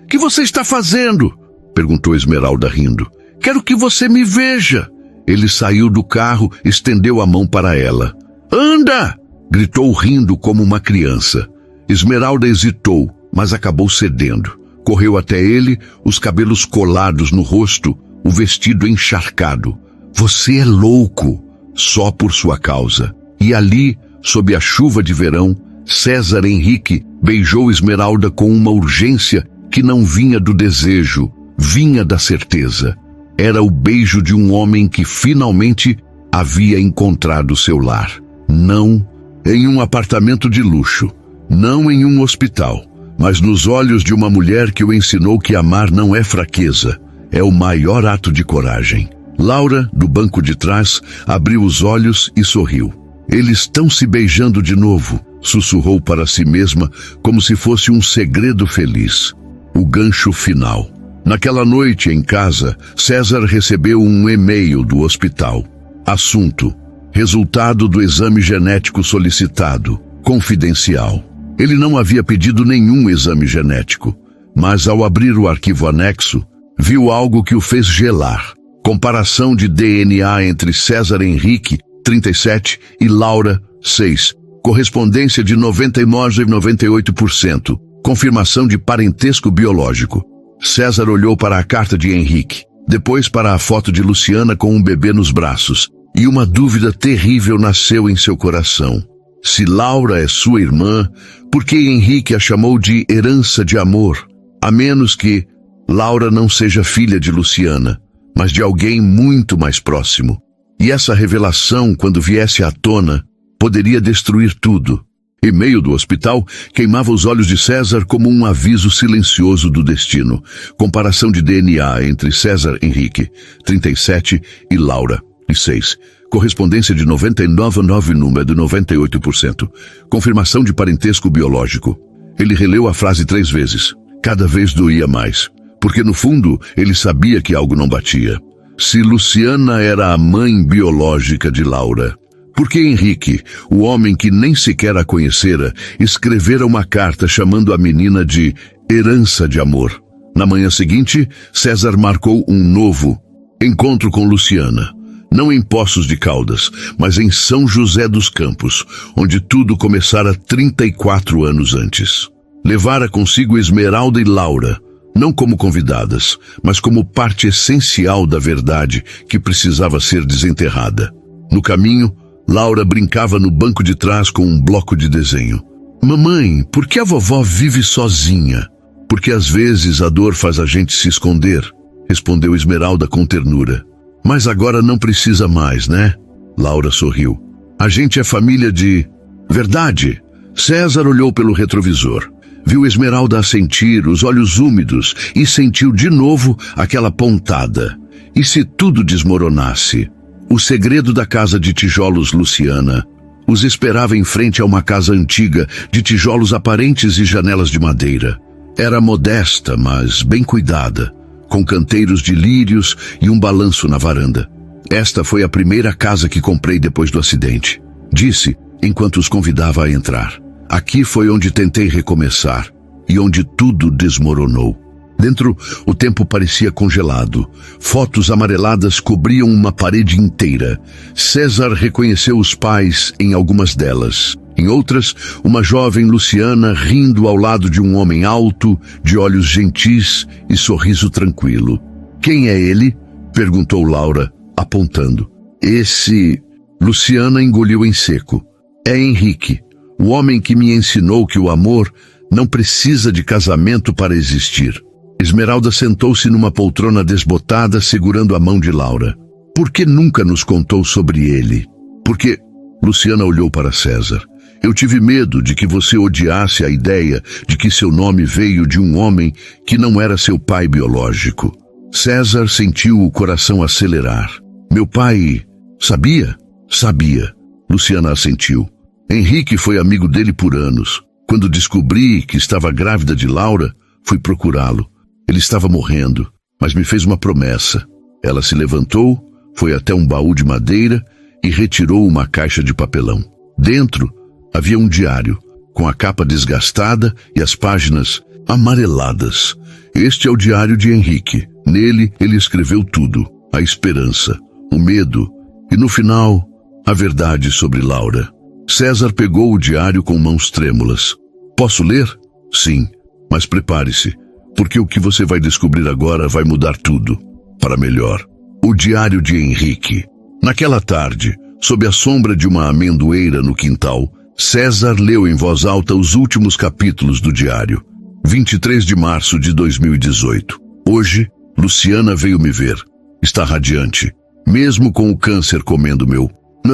Que você está fazendo? Perguntou Esmeralda rindo. Quero que você me veja. Ele saiu do carro, estendeu a mão para ela. Anda! Gritou rindo como uma criança. Esmeralda hesitou, mas acabou cedendo. Correu até ele, os cabelos colados no rosto, o vestido encharcado. Você é louco, só por sua causa. E ali, sob a chuva de verão, César Henrique beijou Esmeralda com uma urgência que não vinha do desejo, vinha da certeza. Era o beijo de um homem que finalmente havia encontrado seu lar. Não em um apartamento de luxo, não em um hospital, mas nos olhos de uma mulher que o ensinou que amar não é fraqueza, é o maior ato de coragem. Laura, do banco de trás, abriu os olhos e sorriu. Eles estão se beijando de novo, sussurrou para si mesma, como se fosse um segredo feliz. O gancho final. Naquela noite, em casa, César recebeu um e-mail do hospital. Assunto: resultado do exame genético solicitado, confidencial. Ele não havia pedido nenhum exame genético, mas ao abrir o arquivo anexo, viu algo que o fez gelar. Comparação de DNA entre César Henrique, 37, e Laura, 6. Correspondência de 99,98%. Confirmação de parentesco biológico. César olhou para a carta de Henrique, depois para a foto de Luciana com um bebê nos braços, e uma dúvida terrível nasceu em seu coração. Se Laura é sua irmã, por que Henrique a chamou de herança de amor? A menos que Laura não seja filha de Luciana, mas de alguém muito mais próximo. E essa revelação, quando viesse à tona, poderia destruir tudo. E-mail do hospital queimava os olhos de César como um aviso silencioso do destino. Comparação de DNA entre César Henrique, 37, e Laura, 6. Correspondência de 99,9 número de 98%. Confirmação de parentesco biológico. Ele releu a frase 3 vezes. Cada vez doía mais, porque no fundo ele sabia que algo não batia. Se Luciana era a mãe biológica de Laura, por que Henrique, o homem que nem sequer a conhecera, escrevera uma carta chamando a menina de herança de amor? Na manhã seguinte, César marcou um novo encontro com Luciana. Não em Poços de Caldas, mas em São José dos Campos, onde tudo começara 34 anos antes. Levara consigo Esmeralda e Laura, não como convidadas, mas como parte essencial da verdade que precisava ser desenterrada. No caminho, Laura brincava no banco de trás com um bloco de desenho. Mamãe, por que a vovó vive sozinha? Porque às vezes a dor faz a gente se esconder, respondeu Esmeralda com ternura. Mas agora não precisa mais, né? Laura sorriu. A gente é família de... Verdade. César olhou pelo retrovisor. Viu Esmeralda assentir, os olhos úmidos, e sentiu de novo aquela pontada. E se tudo desmoronasse? O segredo da casa de tijolos Luciana os esperava em frente a uma casa antiga, de tijolos aparentes e janelas de madeira. Era modesta, mas bem cuidada, com canteiros de lírios e um balanço na varanda. Esta foi a primeira casa que comprei depois do acidente, disse, enquanto os convidava a entrar. Aqui foi onde tentei recomeçar, e onde tudo desmoronou. Dentro, o tempo parecia congelado. Fotos amareladas cobriam uma parede inteira. César reconheceu os pais em algumas delas. Em outras, uma jovem Luciana rindo ao lado de um homem alto, de olhos gentis e sorriso tranquilo. Quem é ele? Perguntou Laura, apontando. Esse... Luciana engoliu em seco. É Henrique, o homem que me ensinou que o amor não precisa de casamento para existir. Esmeralda sentou-se numa poltrona desbotada, segurando a mão de Laura. Por que nunca nos contou sobre ele? Porque... Luciana olhou para César. Eu tive medo de que você odiasse a ideia de que seu nome veio de um homem que não era seu pai biológico. César sentiu o coração acelerar. Meu pai... Sabia? Sabia. Luciana assentiu. Henrique foi amigo dele por anos. Quando descobri que estava grávida de Laura, fui procurá-lo. Ele estava morrendo, mas me fez uma promessa. Ela se levantou, foi até um baú de madeira e retirou uma caixa de papelão. Dentro havia um diário, com a capa desgastada e as páginas amareladas. Este é o diário de Henrique. Nele, ele escreveu tudo. A esperança, o medo e, no final, a verdade sobre Laura. César pegou o diário com mãos trêmulas. Posso ler? Sim, mas prepare-se, porque o que você vai descobrir agora vai mudar tudo, para melhor. O diário de Henrique. Naquela tarde, sob a sombra de uma amendoeira no quintal, César leu em voz alta os últimos capítulos do diário. 23 de março de 2018. Hoje, Luciana veio me ver. Está radiante, mesmo com o câncer comendo meu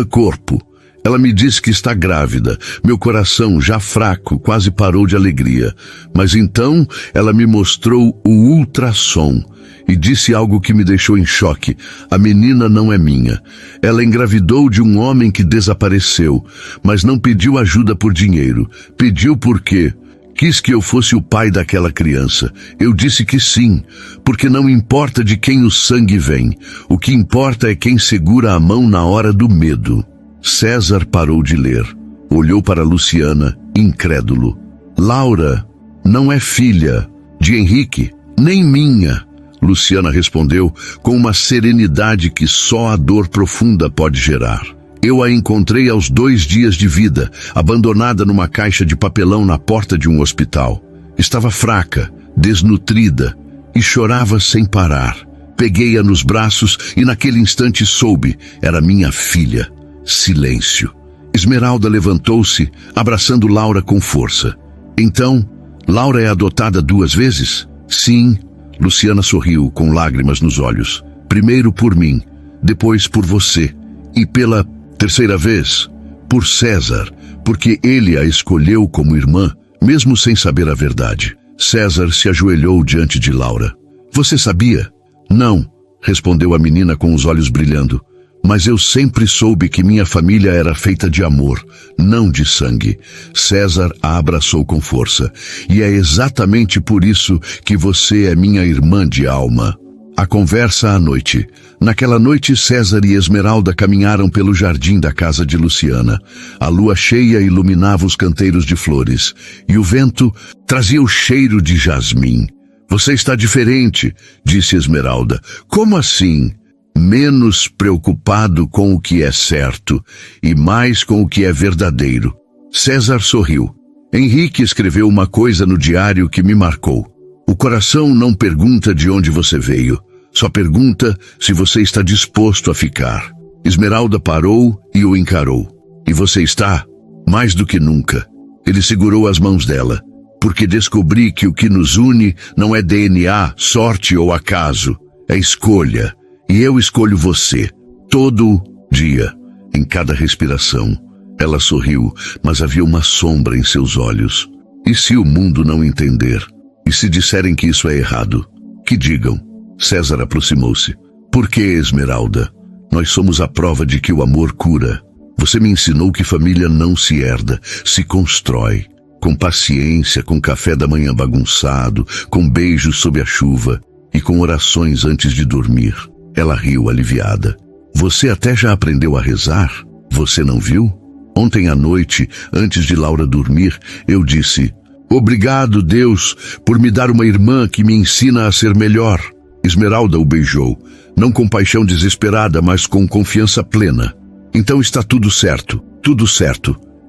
corpo. Ela me disse que está grávida. Meu coração, já fraco, quase parou de alegria. Mas então ela me mostrou o ultrassom e disse algo que me deixou em choque. A menina não é minha. Ela engravidou de um homem que desapareceu, mas não pediu ajuda por dinheiro. Pediu porque quis que eu fosse o pai daquela criança. Eu disse que sim, porque não importa de quem o sangue vem. O que importa é quem segura a mão na hora do medo. César parou de ler. Olhou para Luciana, incrédulo. Laura não é filha de Henrique, nem minha. Luciana respondeu com uma serenidade que só a dor profunda pode gerar. Eu a encontrei aos 2 dias de vida, abandonada numa caixa de papelão na porta de um hospital. Estava fraca, desnutrida e chorava sem parar. Peguei-a nos braços e naquele instante soube, era minha filha. Silêncio. Esmeralda levantou-se, abraçando Laura com força. Então, Laura é adotada 2 vezes? Sim. Luciana sorriu com lágrimas nos olhos. Primeiro por mim, depois por você. E pela 3ª vez, por César, porque ele a escolheu como irmã, mesmo sem saber a verdade. César se ajoelhou diante de Laura. Você sabia? Não, respondeu a menina com os olhos brilhando. Mas eu sempre soube que minha família era feita de amor, não de sangue. César a abraçou com força. E é exatamente por isso que você é minha irmã de alma. A conversa à noite. Naquela noite, César e Esmeralda caminharam pelo jardim da casa de Luciana. A lua cheia iluminava os canteiros de flores, e o vento trazia o cheiro de jasmim. Você está diferente, disse Esmeralda. Como assim? Menos preocupado com o que é certo e mais com o que é verdadeiro. César sorriu. Henrique escreveu uma coisa no diário que me marcou. O coração não pergunta de onde você veio, só pergunta se você está disposto a ficar. Esmeralda parou e o encarou. E você está? Mais do que nunca. Ele segurou as mãos dela. Porque descobri que o que nos une não é DNA, sorte ou acaso. É escolha. E eu escolho você. Todo dia. Em cada respiração. Ela sorriu, mas havia uma sombra em seus olhos. E se o mundo não entender? E se disserem que isso é errado? Que digam. César aproximou-se. Por que, Esmeralda? Nós somos a prova de que o amor cura. Você me ensinou que família não se herda, se constrói. Com paciência, com café da manhã bagunçado, com beijos sob a chuva e com orações antes de dormir. Ela riu aliviada. Você até já aprendeu a rezar? Você não viu? Ontem à noite, antes de Laura dormir, eu disse: obrigado, Deus, por me dar uma irmã que me ensina a ser melhor. Esmeralda o beijou, não com paixão desesperada, mas com confiança plena. Então está tudo certo,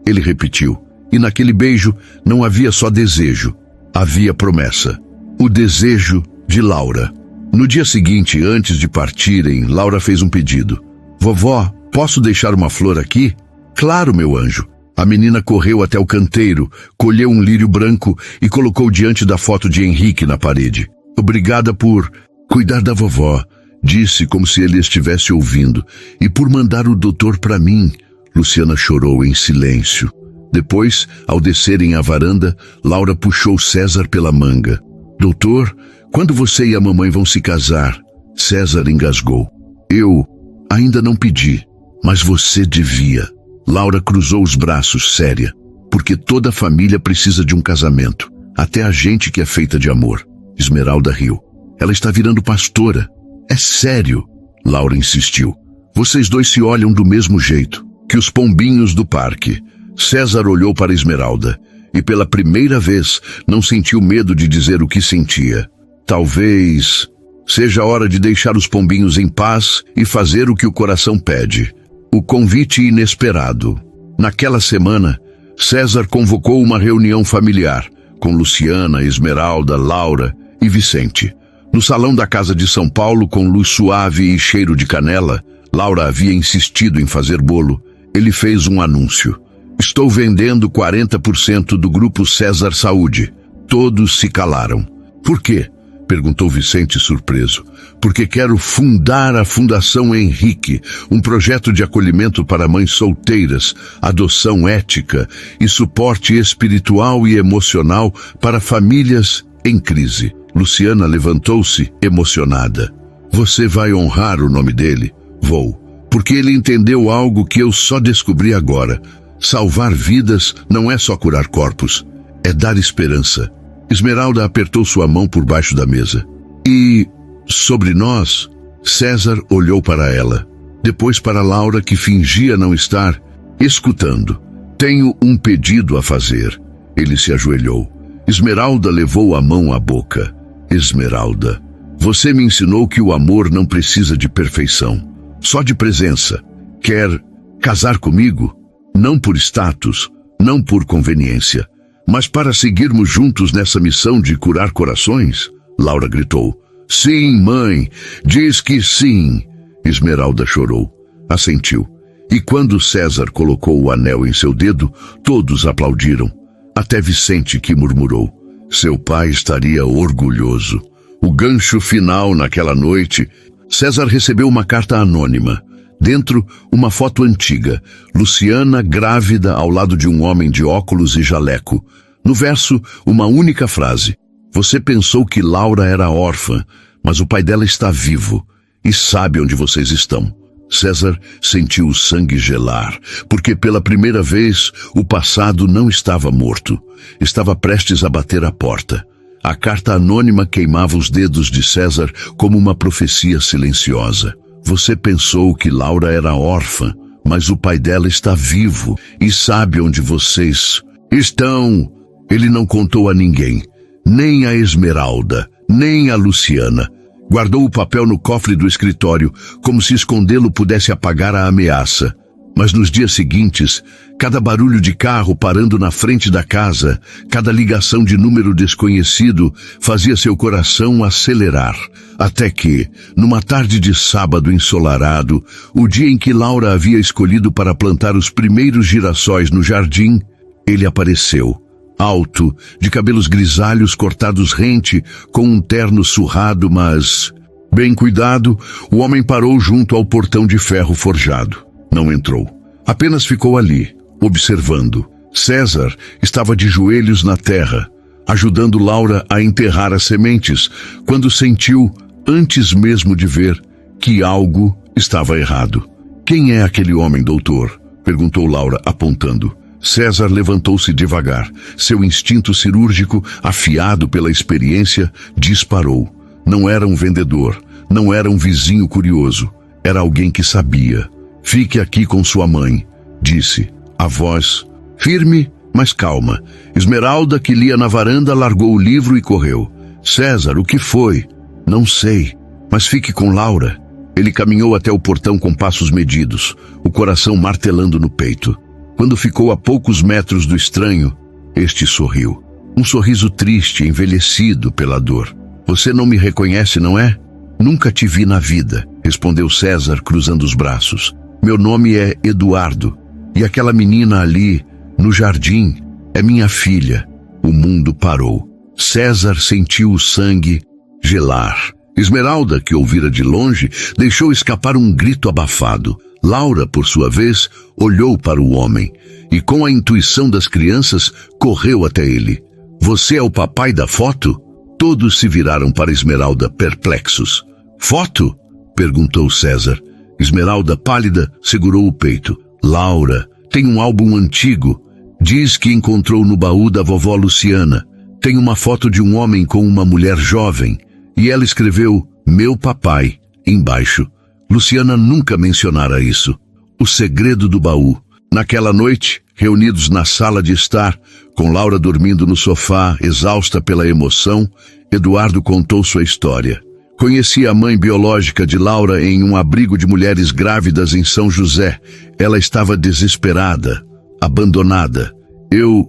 ele repetiu. E naquele beijo não havia só desejo, havia promessa. O desejo de Laura. No dia seguinte, antes de partirem, Laura fez um pedido. Vovó, posso deixar uma flor aqui? Claro, meu anjo. A menina correu até o canteiro, colheu um lírio branco e colocou diante da foto de Henrique na parede. Obrigada por cuidar da vovó, disse como se ele estivesse ouvindo, e por mandar o doutor para mim. Luciana chorou em silêncio. Depois, ao descerem à varanda, Laura puxou César pela manga. Doutor, quando você e a mamãe vão se casar? César engasgou. Eu ainda não pedi, mas você devia. Laura cruzou os braços, séria. Porque toda família precisa de um casamento. Até a gente que é feita de amor. Esmeralda riu. Ela está virando pastora. É sério. Laura insistiu. Vocês dois se olham do mesmo jeito que os pombinhos do parque. César olhou para Esmeralda e pela primeira vez não sentiu medo de dizer o que sentia. Talvez seja hora de deixar os pombinhos em paz e fazer o que o coração pede. O convite inesperado. Naquela semana, César convocou uma reunião familiar com Luciana, Esmeralda, Laura e Vicente. No salão da casa de São Paulo, com luz suave e cheiro de canela, Laura havia insistido em fazer bolo. Ele fez um anúncio. Estou vendendo 40% do Grupo César Saúde. Todos se calaram. Por quê? Perguntou Vicente surpreso. Porque quero fundar a Fundação Henrique, um projeto de acolhimento para mães solteiras, adoção ética e suporte espiritual e emocional para famílias em crise. Luciana levantou-se, emocionada. Você vai honrar o nome dele? Vou. Porque ele entendeu algo que eu só descobri agora. Salvar vidas não é só curar corpos, é dar esperança. Esmeralda apertou sua mão por baixo da mesa. E, sobre nós, César olhou para ela. Depois para Laura, que fingia não estar escutando. Tenho um pedido a fazer. Ele se ajoelhou. Esmeralda levou a mão à boca. Esmeralda, você me ensinou que o amor não precisa de perfeição, só de presença. Quer casar comigo? Não por status, não por conveniência, mas para seguirmos juntos nessa missão de curar corações? Laura gritou. Sim, mãe, diz que sim. Esmeralda chorou, assentiu. E quando César colocou o anel em seu dedo, todos aplaudiram. Até Vicente, que murmurou. Seu pai estaria orgulhoso. O gancho final naquela noite, César recebeu uma carta anônima. Dentro, uma foto antiga, Luciana grávida ao lado de um homem de óculos e jaleco. No verso, uma única frase. Você pensou que Laura era órfã, mas o pai dela está vivo e sabe onde vocês estão. César sentiu o sangue gelar, porque pela primeira vez o passado não estava morto. Estava prestes a bater a porta. A carta anônima queimava os dedos de César como uma profecia silenciosa. Você pensou que Laura era órfã, mas o pai dela está vivo e sabe onde vocês estão. Ele não contou a ninguém, nem a Esmeralda, nem a Luciana. Guardou o papel no cofre do escritório, como se escondê-lo pudesse apagar a ameaça. Mas nos dias seguintes, cada barulho de carro parando na frente da casa, cada ligação de número desconhecido fazia seu coração acelerar. Até que, numa tarde de sábado ensolarado, o dia em que Laura havia escolhido para plantar os primeiros girassóis no jardim, ele apareceu. Alto, de cabelos grisalhos cortados rente, com um terno surrado, mas bem cuidado, o homem parou junto ao portão de ferro forjado. Não entrou. Apenas ficou ali, observando. César estava de joelhos na terra, ajudando Laura a enterrar as sementes, quando sentiu, antes mesmo de ver, que algo estava errado. "Quem é aquele homem, doutor?" perguntou Laura, apontando. César levantou-se devagar. Seu instinto cirúrgico, afiado pela experiência, disparou. Não era um vendedor, não era um vizinho curioso. Era alguém que sabia. "Fique aqui com sua mãe", disse. A voz, firme, mas calma. Esmeralda, que lia na varanda, largou o livro e correu. "César, o que foi?" "Não sei, mas fique com Laura." Ele caminhou até o portão com passos medidos, o coração martelando no peito. Quando ficou a poucos metros do estranho, este sorriu. Um sorriso triste, envelhecido pela dor. "Você não me reconhece, não é?" "Nunca te vi na vida", respondeu César, cruzando os braços. "Meu nome é Eduardo, e aquela menina ali, no jardim, é minha filha." O mundo parou. César sentiu o sangue gelar. Esmeralda, que ouvira de longe, deixou escapar um grito abafado. Laura, por sua vez, olhou para o homem e, com a intuição das crianças, correu até ele. "Você é o papai da foto?" Todos se viraram para Esmeralda, perplexos. "Foto?" perguntou César. Esmeralda, pálida, segurou o peito. "Laura, tem um álbum antigo. Diz que encontrou no baú da vovó Luciana. Tem uma foto de um homem com uma mulher jovem. E ela escreveu, 'Meu papai', embaixo. Luciana nunca mencionara isso. O segredo do baú. Naquela noite, reunidos na sala de estar, com Laura dormindo no sofá, exausta pela emoção, Eduardo contou sua história. Conhecia a mãe biológica de Laura em um abrigo de mulheres grávidas em São José. Ela estava desesperada, abandonada. Eu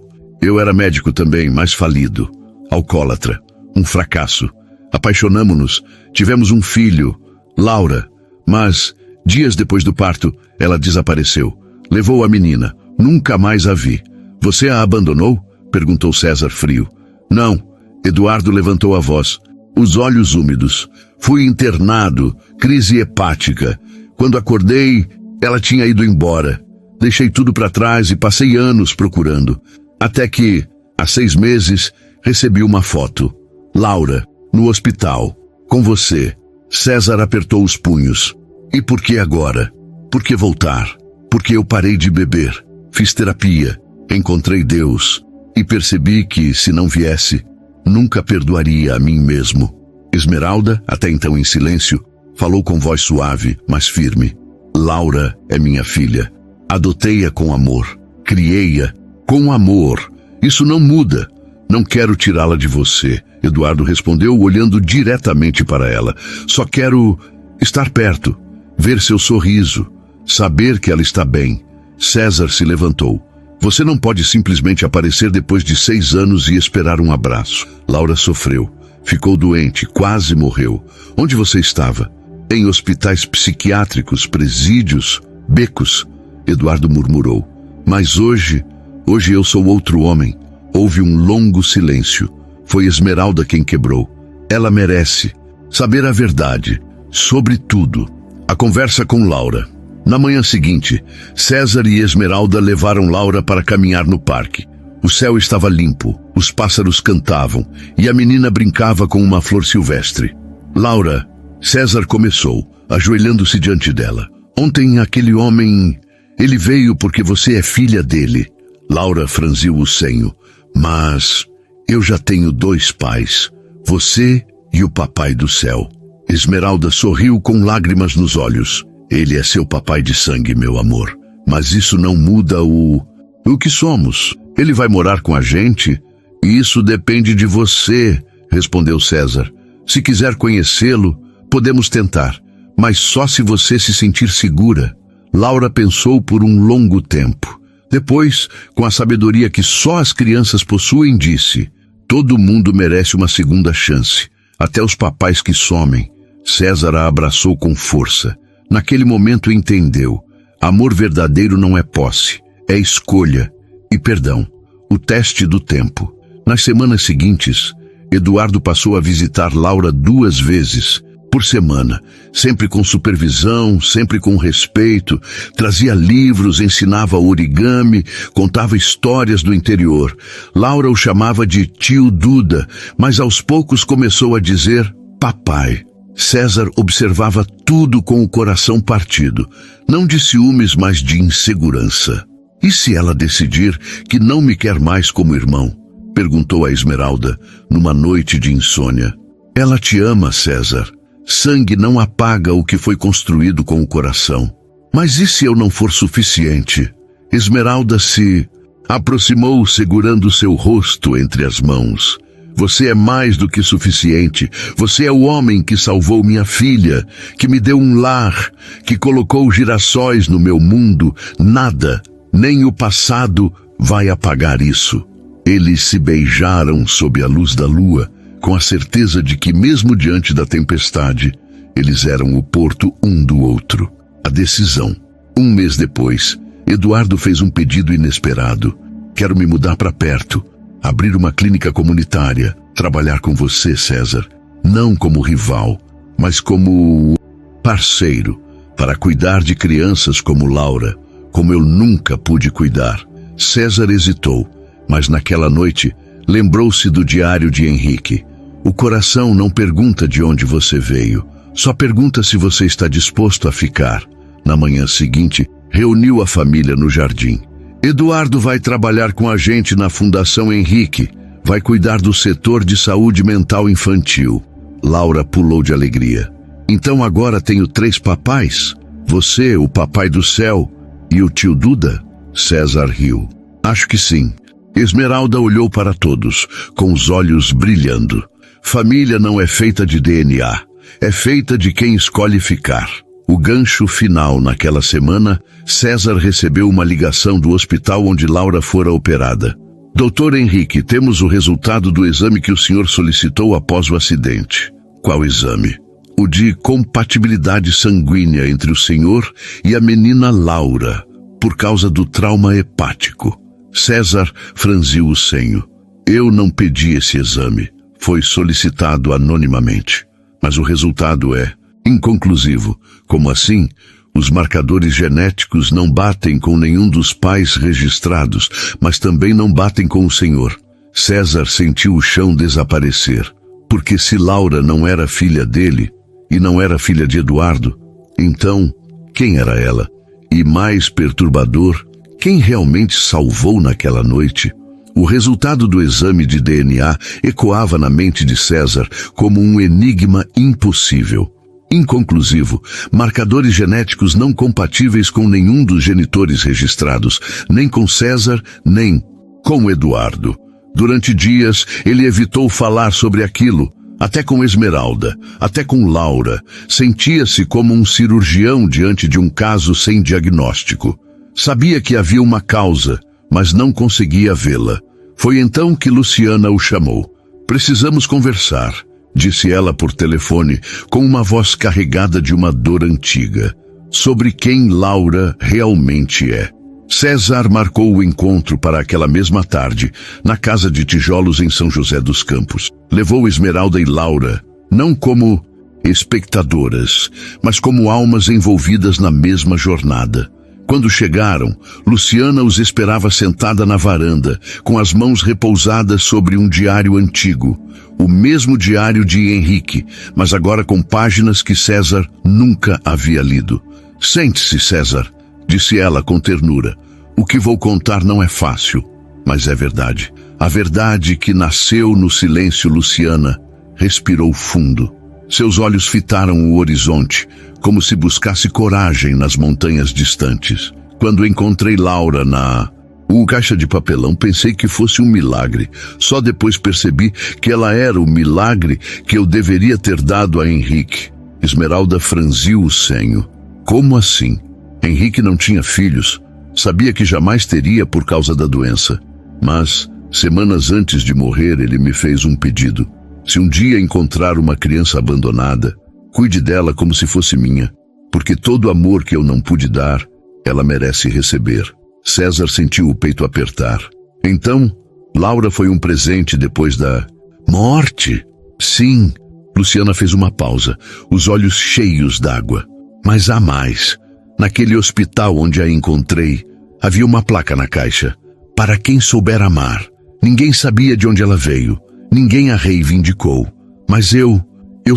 era médico também, mas falido. Alcoólatra. Um fracasso. Apaixonamo-nos. Tivemos um filho, Laura. Mas, dias depois do parto, ela desapareceu. Levou a menina. Nunca mais a vi. "Você a abandonou?" perguntou César frio. "Não." Eduardo levantou a voz. Os olhos úmidos. "Fui internado. Crise hepática. Quando acordei, ela tinha ido embora. Deixei tudo para trás e passei anos procurando. Até que, há 6 meses, recebi uma foto. Laura, no hospital. Com você." César apertou os punhos. "E por que agora? Por que voltar? Porque eu parei de beber. Fiz terapia. Encontrei Deus. E percebi que, se não viesse, nunca perdoaria a mim mesmo." Esmeralda, até então em silêncio, falou com voz suave, mas firme. "Laura é minha filha. Adotei-a com amor. Criei-a com amor. Isso não muda. Não quero tirá-la de você." Eduardo respondeu, olhando diretamente para ela. "Só quero estar perto, ver seu sorriso, saber que ela está bem." César se levantou. "Você não pode simplesmente aparecer depois de 6 anos e esperar um abraço." Laura sofreu. Ficou doente, quase morreu. "Onde você estava?" "Em hospitais psiquiátricos, presídios, becos." Eduardo murmurou. "Mas hoje eu sou outro homem." Houve um longo silêncio. Foi Esmeralda quem quebrou. Ela merece saber a verdade, sobre tudo. A conversa com Laura. Na manhã seguinte, César e Esmeralda levaram Laura para caminhar no parque. O céu estava limpo, os pássaros cantavam e a menina brincava com uma flor silvestre. "Laura", César começou, ajoelhando-se diante dela. "Ontem aquele homem, ele veio porque você é filha dele." Laura franziu o senho. "Mas eu já tenho 2 pais, você e o papai do céu." Esmeralda sorriu com lágrimas nos olhos. "Ele é seu papai de sangue, meu amor. Mas isso não muda o que somos. Ele vai morar com a gente e isso depende de você", respondeu César. Se quiser conhecê-lo, podemos tentar, mas só se você se sentir segura. Laura pensou por um longo tempo. Depois, com a sabedoria que só as crianças possuem, disse: todo mundo merece uma segunda chance, até os papais que somem. César a abraçou com força. Naquele momento entendeu: amor verdadeiro não é posse, é escolha e perdão. O teste do tempo. Nas semanas seguintes, Eduardo passou a visitar Laura 2 vezes por semana, sempre com supervisão, sempre com respeito. Trazia livros, ensinava origami, contava histórias do interior. Laura o chamava de tio Duda, mas aos poucos começou a dizer papai. César observava tudo com o coração partido, não de ciúmes, mas de insegurança. E se ela decidir que não me quer mais como irmão? Perguntou a Esmeralda, numa noite de insônia. Ela te ama, César. Sangue não apaga o que foi construído com o coração. Mas e se eu não for suficiente? Esmeralda se aproximou, segurando seu rosto entre as mãos. Você é mais do que suficiente. Você é o homem que salvou minha filha, que me deu um lar, que colocou girassóis no meu mundo. Nada, nem o passado, vai apagar isso. Eles se beijaram sob a luz da lua, com a certeza de que, mesmo diante da tempestade, eles eram o porto um do outro. A decisão. 1 mês depois, Eduardo fez um pedido inesperado. Quero me mudar para perto, abrir uma clínica comunitária, trabalhar com você, César, não como rival, mas como parceiro, para cuidar de crianças como Laura, como eu nunca pude cuidar. César hesitou, mas naquela noite lembrou-se do diário de Henrique. O coração não pergunta de onde você veio, só pergunta se você está disposto a ficar. Na manhã seguinte, reuniu a família no jardim. Eduardo vai trabalhar com a gente na Fundação Henrique, vai cuidar do setor de saúde mental infantil. Laura pulou de alegria. Então agora tenho 3 papais? Você, o papai do céu, e o tio Duda? César riu. Acho que sim. Esmeralda olhou para todos, com os olhos brilhando. Família não é feita de DNA, é feita de quem escolhe ficar. O gancho final naquela semana, César recebeu uma ligação do hospital onde Laura fora operada. Doutor Henrique, temos o resultado do exame que o senhor solicitou após o acidente. Qual exame? O de compatibilidade sanguínea entre o senhor e a menina Laura, por causa do trauma hepático. César franziu o senho. Eu não pedi esse exame. Foi solicitado anonimamente. Mas o resultado é inconclusivo. Como assim? Os marcadores genéticos não batem com nenhum dos pais registrados, mas também não batem com o senhor. César sentiu o chão desaparecer. Porque se Laura não era filha dele, e não era filha de Eduardo, então, quem era ela? E mais perturbador, quem realmente salvou naquela noite? O resultado do exame de DNA ecoava na mente de César como um enigma impossível. Inconclusivo, marcadores genéticos não compatíveis com nenhum dos genitores registrados, nem com César, nem com Eduardo. Durante dias, ele evitou falar sobre aquilo, até com Esmeralda, até com Laura. Sentia-se como um cirurgião diante de um caso sem diagnóstico. Sabia que havia uma causa, mas não conseguia vê-la. Foi então que Luciana o chamou. Precisamos conversar, disse ela por telefone, com uma voz carregada de uma dor antiga, sobre quem Laura realmente é. César marcou o encontro para aquela mesma tarde, na casa de tijolos em São José dos Campos. Levou Esmeralda e Laura, não como espectadoras, mas como almas envolvidas na mesma jornada. Quando chegaram, Luciana os esperava sentada na varanda, com as mãos repousadas sobre um diário antigo, o mesmo diário de Henrique, mas agora com páginas que César nunca havia lido. Sente-se, César, disse ela com ternura. O que vou contar não é fácil, mas é verdade. A verdade que nasceu no silêncio. Luciana respirou fundo. Seus olhos fitaram o horizonte, como se buscasse coragem nas montanhas distantes. Quando encontrei Laura O caixa de papelão pensei que fosse um milagre. Só depois percebi que ela era o milagre que eu deveria ter dado a Henrique. Esmeralda franziu o senho. Como assim? Henrique não tinha filhos. Sabia que jamais teria por causa da doença. Mas, semanas antes de morrer, ele me fez um pedido. Se um dia encontrar uma criança abandonada, cuide dela como se fosse minha, porque todo amor que eu não pude dar, ela merece receber. César sentiu o peito apertar. Então, Laura foi um presente depois da morte? Sim. Luciana fez uma pausa, os olhos cheios d'água. Mas há mais. Naquele hospital onde a encontrei, havia uma placa na caixa. Para quem souber amar. Ninguém sabia de onde ela veio. Ninguém a reivindicou. Mas eu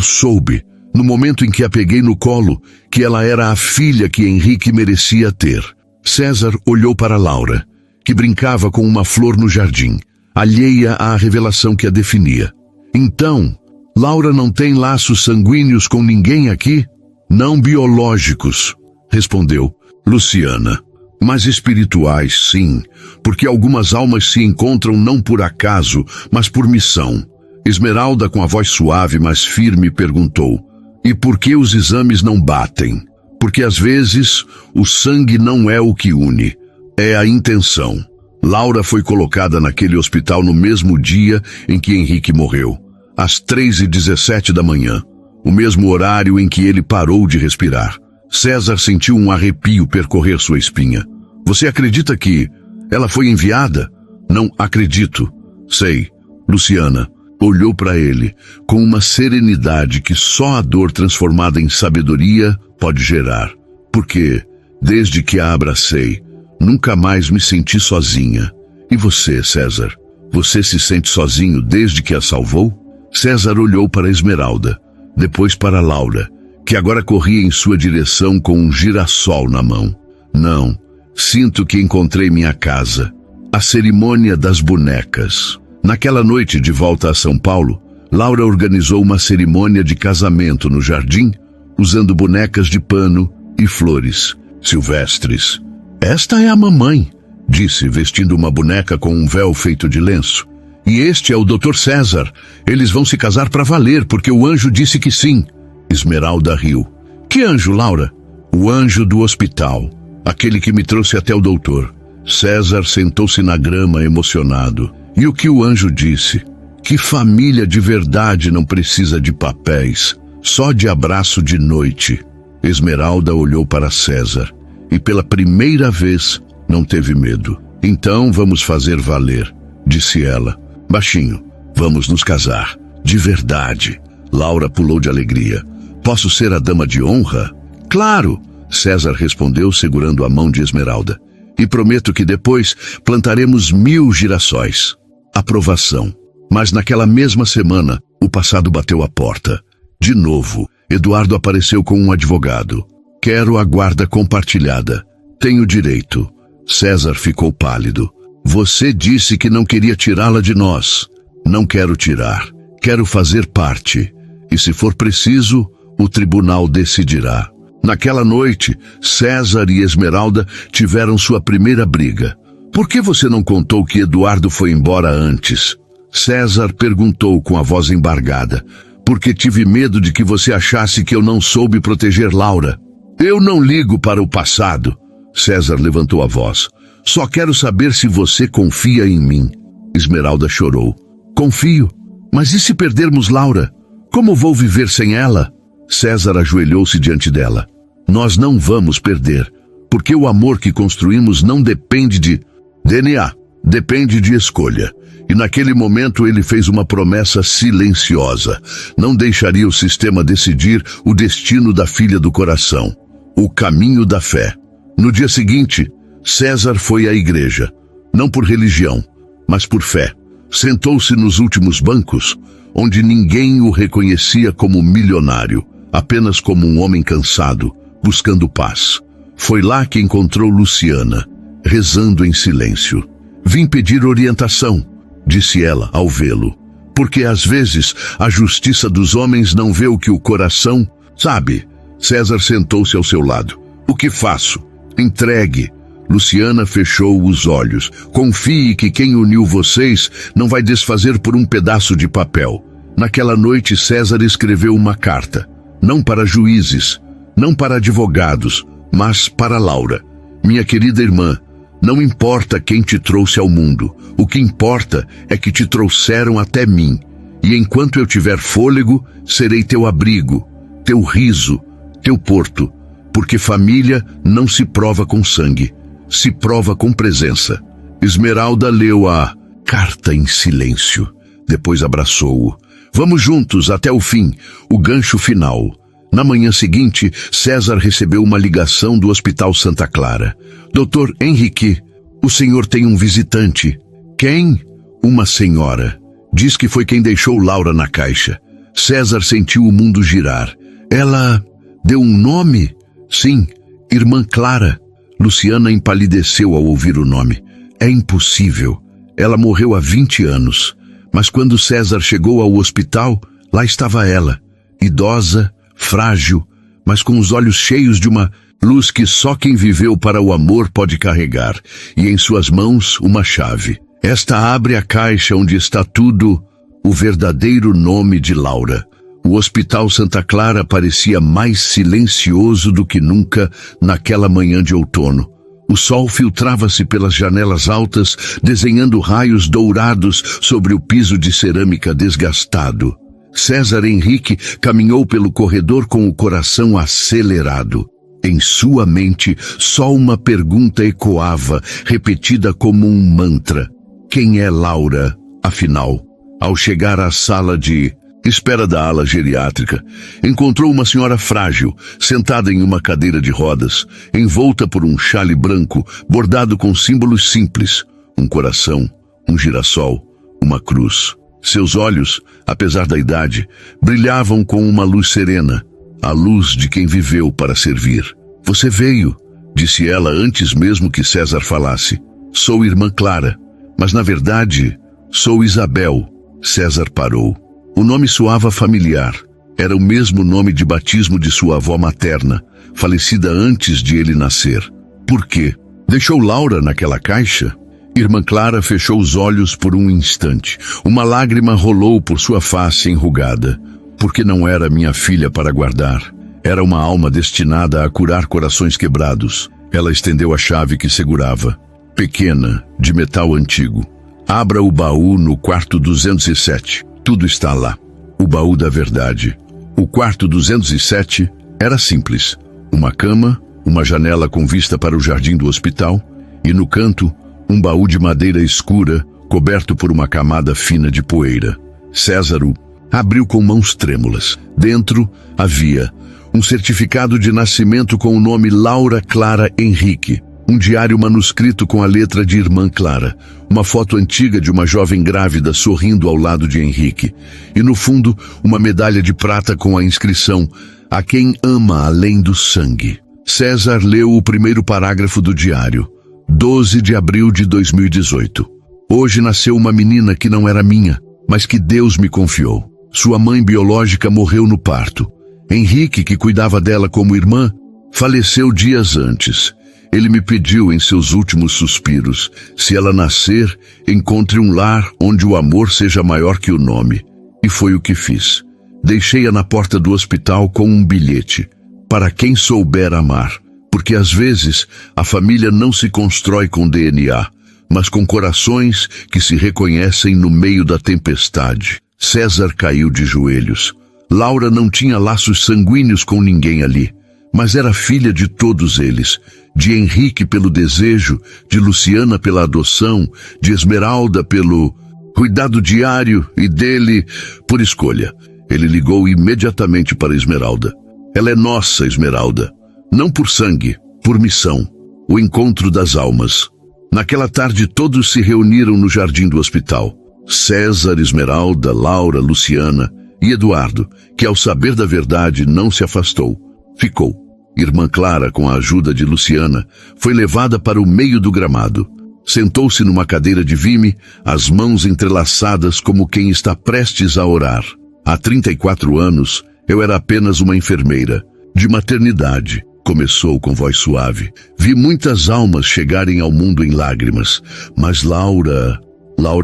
soube, no momento em que a peguei no colo, que ela era a filha que Henrique merecia ter. César olhou para Laura, que brincava com uma flor no jardim, alheia à revelação que a definia. Então, Laura não tem laços sanguíneos com ninguém aqui? Não biológicos, respondeu Luciana. Mas espirituais, sim, porque algumas almas se encontram não por acaso, mas por missão. Esmeralda, com a voz suave, mas firme, perguntou: e por que os exames não batem? Porque às vezes o sangue não é o que une, é a intenção. Laura foi colocada naquele hospital no mesmo dia em que Henrique morreu, às 3h17 da manhã, o mesmo horário em que ele parou de respirar. César sentiu um arrepio percorrer sua espinha. Você acredita que ela foi enviada? Não acredito. Sei. Luciana olhou para ele com uma serenidade que só a dor transformada em sabedoria pode gerar. Porque, desde que a abracei, nunca mais me senti sozinha. E você, César? Você se sente sozinho desde que a salvou? César olhou para Esmeralda, depois para Laura, que agora corria em sua direção com um girassol na mão. Não, sinto que encontrei minha casa. A cerimônia das bonecas. Naquela noite de volta a São Paulo, Laura organizou uma cerimônia de casamento no jardim, usando bonecas de pano e flores silvestres. Esta é a mamãe, disse, vestindo uma boneca com um véu feito de lenço. E este é o Dr. César. Eles vão se casar para valer, porque o anjo disse que sim. Esmeralda riu. Que anjo, Laura? O anjo do hospital, aquele que me trouxe até o doutor. César sentou-se na grama emocionado. E o que o anjo disse? Que família de verdade não precisa de papéis, só de abraço de noite. Esmeralda olhou para César e pela primeira vez não teve medo. Então vamos fazer valer, disse ela. Baixinho, vamos nos casar. De verdade. Laura pulou de alegria. Posso ser a dama de honra? Claro, César respondeu segurando a mão de Esmeralda. E prometo que depois plantaremos 1000 girassóis. Aprovação. Mas naquela mesma semana, o passado bateu à porta. De novo, Eduardo apareceu com um advogado. Quero a guarda compartilhada. Tenho direito. César ficou pálido. Você disse que não queria tirá-la de nós. Não quero tirar. Quero fazer parte. E se for preciso, o tribunal decidirá. Naquela noite, César e Esmeralda tiveram sua primeira briga. Por que você não contou que Eduardo foi embora antes? César perguntou com a voz embargada. Porque tive medo de que você achasse que eu não soube proteger Laura. Eu não ligo para o passado. César levantou a voz. Só quero saber se você confia em mim. Esmeralda chorou. Confio. Mas e se perdermos Laura? Como vou viver sem ela? César ajoelhou-se diante dela. Nós não vamos perder, porque o amor que construímos não depende de DNA, depende de escolha. E naquele momento ele fez uma promessa silenciosa. Não deixaria o sistema decidir o destino da filha do coração. O caminho da fé. No dia seguinte, César foi à igreja. Não por religião, mas por fé. Sentou-se nos últimos bancos, onde ninguém o reconhecia como milionário, apenas como um homem cansado, buscando paz. Foi lá que encontrou Luciana, rezando em silêncio. Vim pedir orientação, disse ela ao vê-lo, porque às vezes a justiça dos homens não vê o que o coração sabe. César sentou-se ao seu lado. O que faço? Entregue. Luciana fechou os olhos. Confie que quem uniu vocês não vai desfazer por um pedaço de papel. Naquela noite, César escreveu uma carta. Não para juízes, não para advogados, mas para Laura. Minha querida irmã, não importa quem te trouxe ao mundo. O que importa é que te trouxeram até mim. E enquanto eu tiver fôlego, serei teu abrigo, teu riso, teu porto. Porque família não se prova com sangue, se prova com presença. Esmeralda leu a carta em silêncio. Depois abraçou-o. Vamos juntos até o fim, o gancho final. Na manhã seguinte, César recebeu uma ligação do Hospital Santa Clara. Dr. Henrique, o senhor tem um visitante. Quem? Uma senhora. Diz que foi quem deixou Laura na caixa. César sentiu o mundo girar. Ela deu um nome? Sim, Irmã Clara. Luciana empalideceu ao ouvir o nome. É impossível. Ela morreu há 20 anos. Mas quando César chegou ao hospital, lá estava ela, idosa, frágil, mas com os olhos cheios de uma luz que só quem viveu para o amor pode carregar, e em suas mãos uma chave. Esta abre a caixa onde está tudo, o verdadeiro nome de Laura. O Hospital Santa Clara parecia mais silencioso do que nunca naquela manhã de outono. O sol filtrava-se pelas janelas altas, desenhando raios dourados sobre o piso de cerâmica desgastado. César Henrique caminhou pelo corredor com o coração acelerado. Em sua mente, só uma pergunta ecoava, repetida como um mantra. Quem é Laura, afinal? Ao chegar à sala de espera da ala geriátrica, encontrou uma senhora frágil, sentada em uma cadeira de rodas, envolta por um xale branco, bordado com símbolos simples, um coração, um girassol, uma cruz. Seus olhos, apesar da idade, brilhavam com uma luz serena, a luz de quem viveu para servir. Você veio, disse ela antes mesmo que César falasse. Sou Irmã Clara, mas na verdade, sou Isabel. César parou. O nome soava familiar. Era o mesmo nome de batismo de sua avó materna, falecida antes de ele nascer. Por quê? Deixou Laura naquela caixa? Irmã Clara fechou os olhos por um instante. Uma lágrima rolou por sua face enrugada. Porque não era minha filha para guardar. Era uma alma destinada a curar corações quebrados. Ela estendeu a chave que segurava. Pequena, de metal antigo. Abra o baú no quarto 207. Tudo está lá. O baú da verdade. O quarto 207 era simples. Uma cama, uma janela com vista para o jardim do hospital e no canto, um baú de madeira escura coberto por uma camada fina de poeira. César o abriu com mãos trêmulas. Dentro havia um certificado de nascimento com o nome Laura Clara Henrique. Um diário manuscrito com a letra de Irmã Clara, uma foto antiga de uma jovem grávida sorrindo ao lado de Henrique, e no fundo, uma medalha de prata com a inscrição A quem ama além do sangue. César leu o primeiro parágrafo do diário. 12 de abril de 2018. Hoje nasceu uma menina que não era minha, mas que Deus me confiou. Sua mãe biológica morreu no parto. Henrique, que cuidava dela como irmã, faleceu dias antes. Ele me pediu em seus últimos suspiros, se ela nascer, encontre um lar onde o amor seja maior que o nome. E foi o que fiz. Deixei-a na porta do hospital com um bilhete. Para quem souber amar. Porque às vezes a família não se constrói com DNA, mas com corações que se reconhecem no meio da tempestade. César caiu de joelhos. Laura não tinha laços sanguíneos com ninguém ali, mas era filha de todos eles. De Henrique pelo desejo, de Luciana pela adoção, de Esmeralda pelo cuidado diário e dele por escolha. Ele ligou imediatamente para Esmeralda. Ela é nossa, Esmeralda. Não por sangue, por missão. O encontro das almas. Naquela tarde todos se reuniram no jardim do hospital. César, Esmeralda, Laura, Luciana e Eduardo, que ao saber da verdade não se afastou. Ficou. Irmã Clara, com a ajuda de Luciana, foi levada para o meio do gramado. Sentou-se numa cadeira de vime, as mãos entrelaçadas como quem está prestes a orar. Há 34 anos, eu era apenas uma enfermeira, de maternidade, começou com voz suave. Vi muitas almas chegarem ao mundo em lágrimas, mas Laura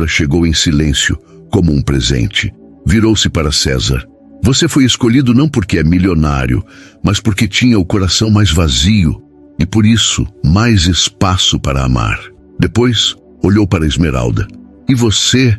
chegou em silêncio, como um presente. Virou-se para César. Você foi escolhido não porque é milionário, mas porque tinha o coração mais vazio e por isso mais espaço para amar. Depois olhou para Esmeralda. E você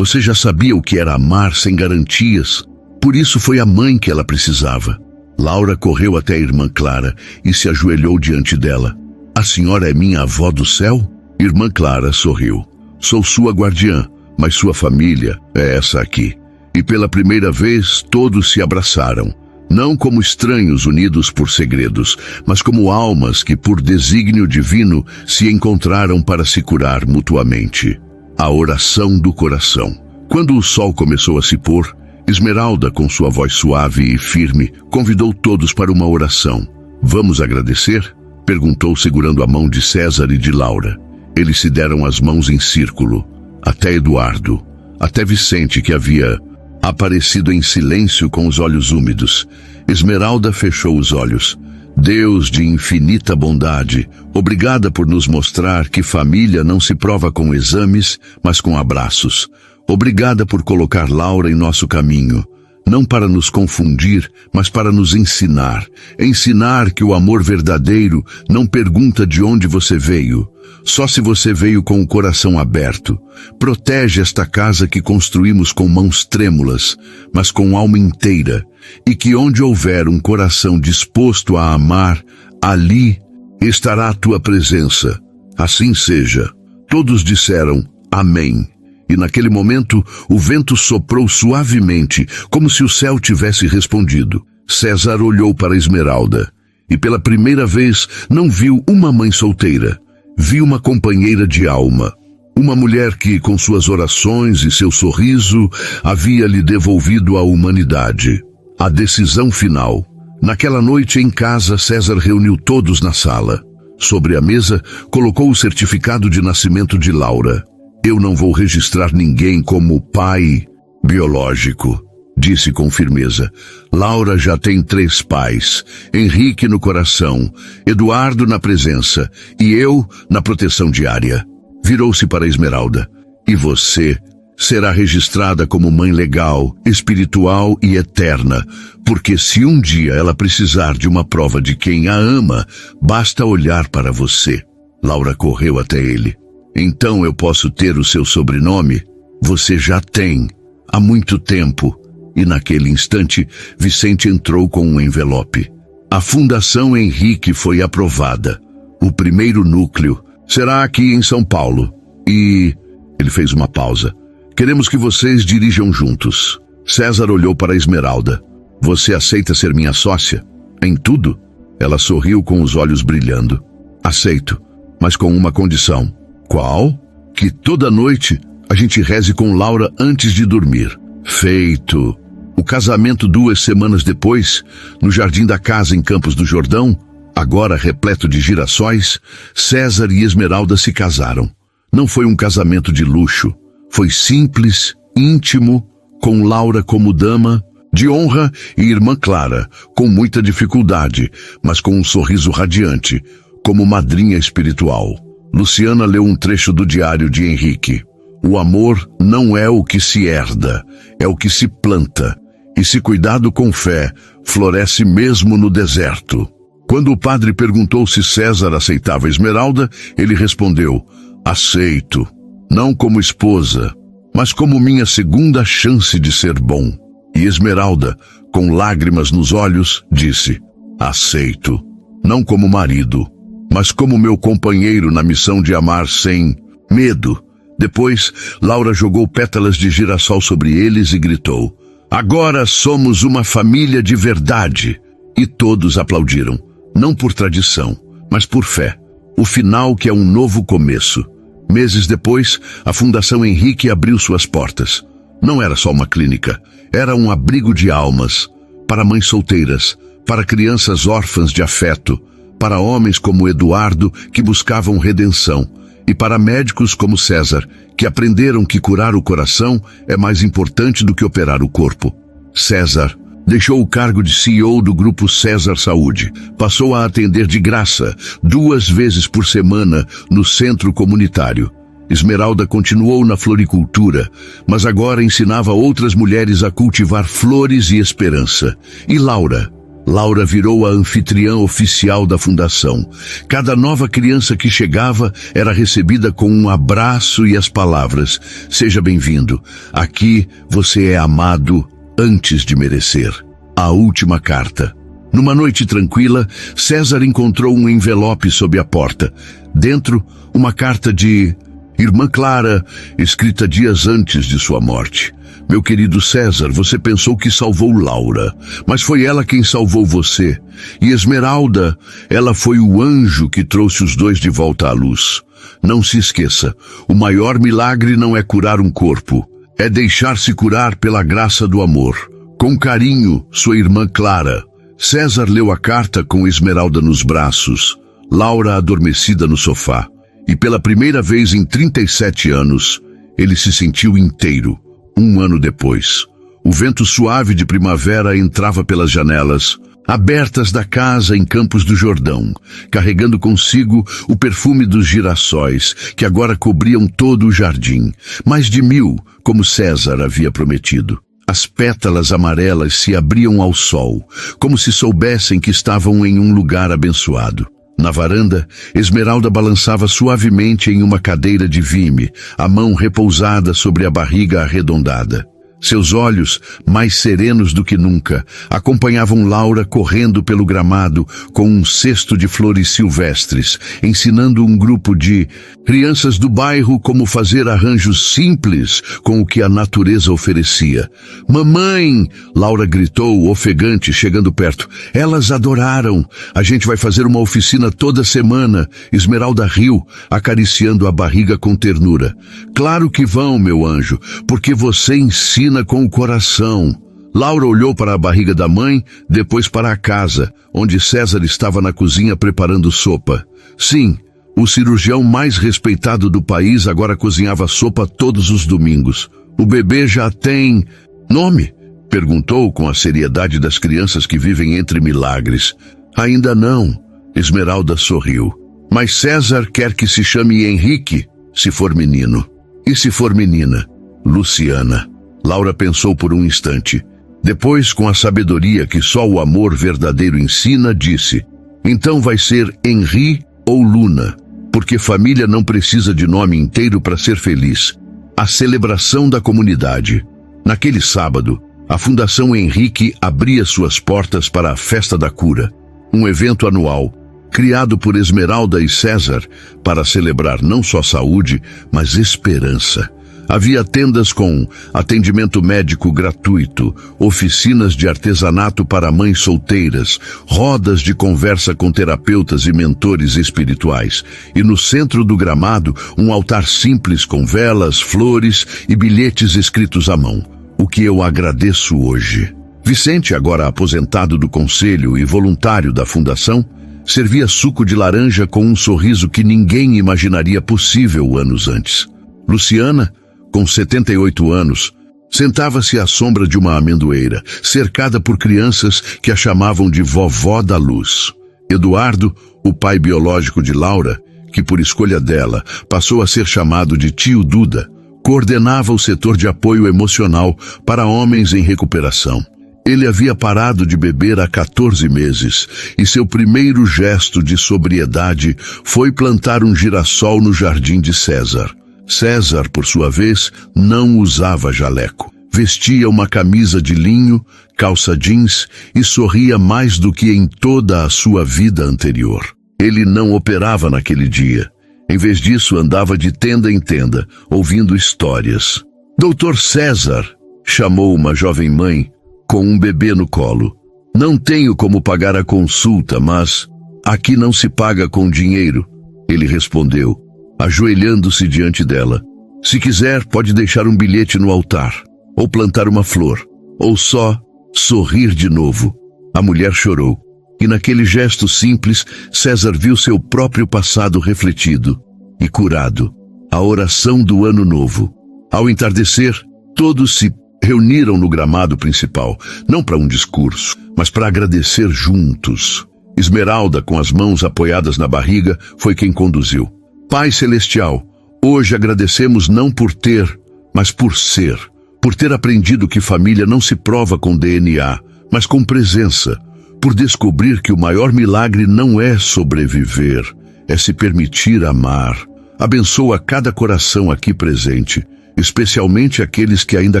já sabia o que era amar sem garantias. Por isso foi a mãe que ela precisava. Laura correu até a irmã Clara e se ajoelhou diante dela. A senhora é minha avó do céu? Irmã Clara sorriu. Sou sua guardiã, mas sua família é essa aqui. E pela primeira vez todos se abraçaram, não como estranhos unidos por segredos, mas como almas que por desígnio divino se encontraram para se curar mutuamente. A oração do coração. Quando o sol começou a se pôr, Esmeralda, com sua voz suave e firme, convidou todos para uma oração. Vamos agradecer? Perguntou segurando a mão de César e de Laura. Eles se deram as mãos em círculo, até Eduardo, até Vicente, que havia aparecido em silêncio com os olhos úmidos. Esmeralda fechou os olhos. Deus de infinita bondade, obrigada por nos mostrar que família não se prova com exames, mas com abraços. Obrigada por colocar Laura em nosso caminho, não para nos confundir, mas para nos ensinar. Ensinar que o amor verdadeiro não pergunta de onde você veio, só se você veio com o coração aberto. Protege esta casa que construímos com mãos trêmulas, mas com alma inteira, e que onde houver um coração disposto a amar, ali estará a tua presença. Assim seja. Todos disseram amém. E naquele momento, o vento soprou suavemente, como se o céu tivesse respondido. César olhou para Esmeralda, e pela primeira vez não viu uma mãe solteira. Viu uma companheira de alma. Uma mulher que, com suas orações e seu sorriso, havia lhe devolvido a humanidade. A decisão final. Naquela noite em casa, César reuniu todos na sala. Sobre a mesa, colocou o certificado de nascimento de Laura. Eu não vou registrar ninguém como pai biológico, disse com firmeza. Laura já tem 3 pais, Henrique no coração, Eduardo na presença e eu na proteção diária. Virou-se para Esmeralda. E você será registrada como mãe legal, espiritual e eterna, porque se um dia ela precisar de uma prova de quem a ama, basta olhar para você. Laura correu até ele. Então eu posso ter o seu sobrenome? Você já tem, há muito tempo. E naquele instante, Vicente entrou com um envelope. A Fundação Henrique foi aprovada. O primeiro núcleo será aqui em São Paulo. E... ele fez uma pausa. Queremos que vocês dirijam juntos. César olhou para Esmeralda. Você aceita ser minha sócia? Em tudo? Ela sorriu com os olhos brilhando. Aceito, mas com uma condição. Qual? Que toda noite a gente reze com Laura antes de dormir. Feito. O casamento 2 semanas depois, no jardim da casa em Campos do Jordão, agora repleto de girassóis, César e Esmeralda se casaram. Não foi um casamento de luxo. Foi simples, íntimo, com Laura como dama de honra e irmã Clara, com muita dificuldade, mas com um sorriso radiante, como madrinha espiritual. Luciana leu um trecho do diário de Henrique. O amor não é o que se herda, é o que se planta. E se cuidado com fé, floresce mesmo no deserto. Quando o padre perguntou se César aceitava Esmeralda, ele respondeu, aceito, não como esposa, mas como minha segunda chance de ser bom. E Esmeralda, com lágrimas nos olhos, disse, aceito, não como marido, mas como meu companheiro na missão de amar sem medo. Depois, Laura jogou pétalas de girassol sobre eles e gritou, agora somos uma família de verdade. E todos aplaudiram, não por tradição, mas por fé. O final que é um novo começo. Meses depois, a Fundação Henrique abriu suas portas. Não era só uma clínica, era um abrigo de almas, para mães solteiras, para crianças órfãs de afeto, para homens como Eduardo que buscavam redenção, e para médicos como César, que aprenderam que curar o coração é mais importante do que operar o corpo. César, Deixou o cargo de CEO do Grupo César Saúde. Passou a atender de graça, 2 vezes por semana, no centro comunitário. Esmeralda continuou na floricultura, mas agora ensinava outras mulheres a cultivar flores e esperança. E Laura? Laura virou a anfitriã oficial da fundação. Cada nova criança que chegava era recebida com um abraço e as palavras: "Seja bem-vindo. Aqui você é amado antes de merecer." A última carta. Numa noite tranquila, César encontrou um envelope sob a porta. Dentro, uma carta de Irmã Clara, escrita dias antes de sua morte. "Meu querido César, você pensou que salvou Laura, mas foi ela quem salvou você. E Esmeralda, ela foi o anjo que trouxe os dois de volta à luz. Não se esqueça, o maior milagre não é curar um corpo, é deixar-se curar pela graça do amor. Com carinho, sua irmã Clara." César leu a carta com Esmeralda nos braços, Laura adormecida no sofá. E pela primeira vez em 37 anos, ele se sentiu inteiro. 1 ano depois, o vento suave de primavera entrava pelas janelas abertas da casa em Campos do Jordão, carregando consigo o perfume dos girassóis, que agora cobriam todo o jardim, mais de 1000, como César havia prometido. As pétalas amarelas se abriam ao sol, como se soubessem que estavam em um lugar abençoado. Na varanda, Esmeralda balançava suavemente em uma cadeira de vime, a mão repousada sobre a barriga arredondada. Seus olhos, mais serenos do que nunca, acompanhavam Laura correndo pelo gramado com um cesto de flores silvestres, ensinando um grupo de crianças do bairro como fazer arranjos simples com o que a natureza oferecia. "Mamãe!" Laura gritou, ofegante, chegando perto. "Elas adoraram. A gente vai fazer uma oficina toda semana." Esmeralda riu, acariciando a barriga com ternura. "Claro que vão, meu anjo, porque você ensina com o coração." Laura olhou para a barriga da mãe, depois para a casa, onde César estava na cozinha preparando sopa. Sim, o cirurgião mais respeitado do país agora cozinhava sopa todos os domingos. "O bebê já tem nome?" perguntou com a seriedade das crianças que vivem entre milagres. "Ainda não." Esmeralda sorriu. "Mas César quer que se chame Henrique, se for menino. E se for menina? Luciana." Laura pensou por um instante. Depois, com a sabedoria que só o amor verdadeiro ensina, disse: "Então vai ser Henri ou Luna, porque família não precisa de nome inteiro para ser feliz." A celebração da comunidade. Naquele sábado, a Fundação Henrique abria suas portas para a Festa da Cura, um evento anual, criado por Esmeralda e César para celebrar não só saúde, mas esperança. Havia tendas com atendimento médico gratuito, oficinas de artesanato para mães solteiras, rodas de conversa com terapeutas e mentores espirituais. E no centro do gramado, um altar simples com velas, flores e bilhetes escritos à mão. O que eu agradeço hoje. Vicente, agora aposentado do conselho e voluntário da fundação, servia suco de laranja com um sorriso que ninguém imaginaria possível anos antes. Luciana, com 78 anos, sentava-se à sombra de uma amendoeira, cercada por crianças que a chamavam de vovó da luz. Eduardo, o pai biológico de Laura, que por escolha dela passou a ser chamado de tio Duda, coordenava o setor de apoio emocional para homens em recuperação. Ele havia parado de beber há 14 meses e seu primeiro gesto de sobriedade foi plantar um girassol no jardim de César. César, por sua vez, não usava jaleco. Vestia uma camisa de linho, calça jeans e sorria mais do que em toda a sua vida anterior. Ele não operava naquele dia. Em vez disso, andava de tenda em tenda, ouvindo histórias. "Doutor César", chamou uma jovem mãe com um bebê no colo. "Não tenho como pagar a consulta, mas aqui não se paga com dinheiro", ele respondeu, ajoelhando-se diante dela. "Se quiser, pode deixar um bilhete no altar, ou plantar uma flor, ou só sorrir de novo." A mulher chorou, e naquele gesto simples, César viu seu próprio passado refletido e curado. A oração do ano novo. Ao entardecer, todos se Reuniram no gramado principal, não para um discurso, mas para agradecer juntos. Esmeralda, com as mãos apoiadas na barriga, foi quem conduziu. Pai Celestial, hoje agradecemos não por ter, mas por ser. Por ter aprendido que família não se prova com DNA, mas com presença. Por descobrir que o maior milagre não é sobreviver, é se permitir amar. Abençoa cada coração aqui presente, especialmente aqueles que ainda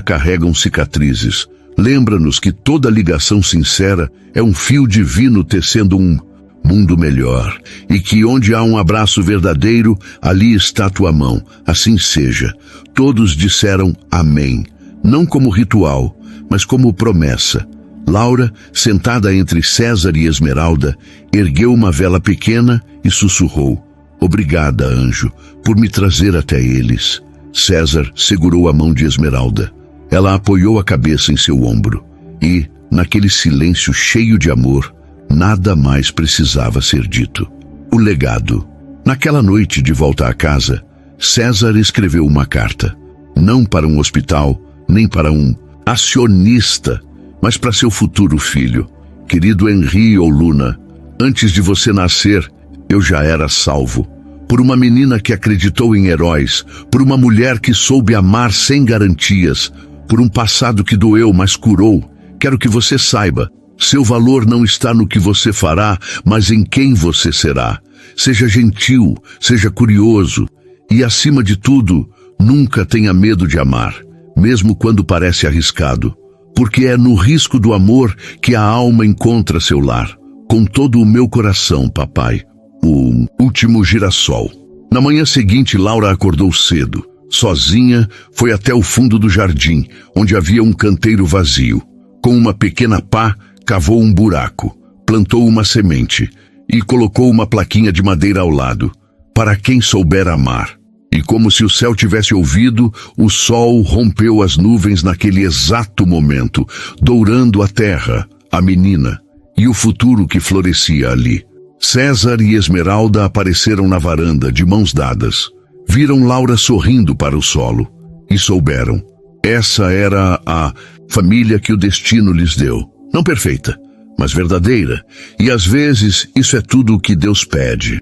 carregam cicatrizes. Lembra-nos que toda ligação sincera é um fio divino tecendo um mundo melhor, e que onde há um abraço verdadeiro, ali está tua mão. Assim seja. Todos disseram amém, não como ritual, mas como promessa. Laura, sentada entre César e Esmeralda, ergueu uma vela pequena e sussurrou: obrigada, anjo, por me trazer até eles. César segurou a mão de Esmeralda. Ela apoiou a cabeça em seu ombro e, naquele silêncio cheio de amor, nada mais precisava ser dito. O legado. Naquela noite de volta à casa, César escreveu uma carta. Não para um hospital, nem para um acionista, mas para seu futuro filho. Querido Henri ou Luna, antes de você nascer, eu já era salvo. Por uma menina que acreditou em heróis, por uma mulher que soube amar sem garantias, por um passado que doeu, mas curou. Quero que você saiba, seu valor não está no que você fará, mas em quem você será. Seja gentil, seja curioso e, acima de tudo, nunca tenha medo de amar, mesmo quando parece arriscado. Porque é no risco do amor que a alma encontra seu lar. Com todo o meu coração, papai. O último girassol. Na manhã seguinte, Laura acordou cedo. Sozinha, foi até o fundo do jardim, onde havia um canteiro vazio. Com uma pequena pá, cavou um buraco, plantou uma semente e colocou uma plaquinha de madeira ao lado. Para quem souber amar. E como se o céu tivesse ouvido, o sol rompeu as nuvens naquele exato momento, dourando a terra, a menina e o futuro que florescia ali. César e Esmeralda apareceram na varanda, de mãos dadas. Viram Laura sorrindo para o solo e souberam. Essa era a família que o destino lhes deu. Não perfeita, mas verdadeira. E às vezes isso é tudo o que Deus pede.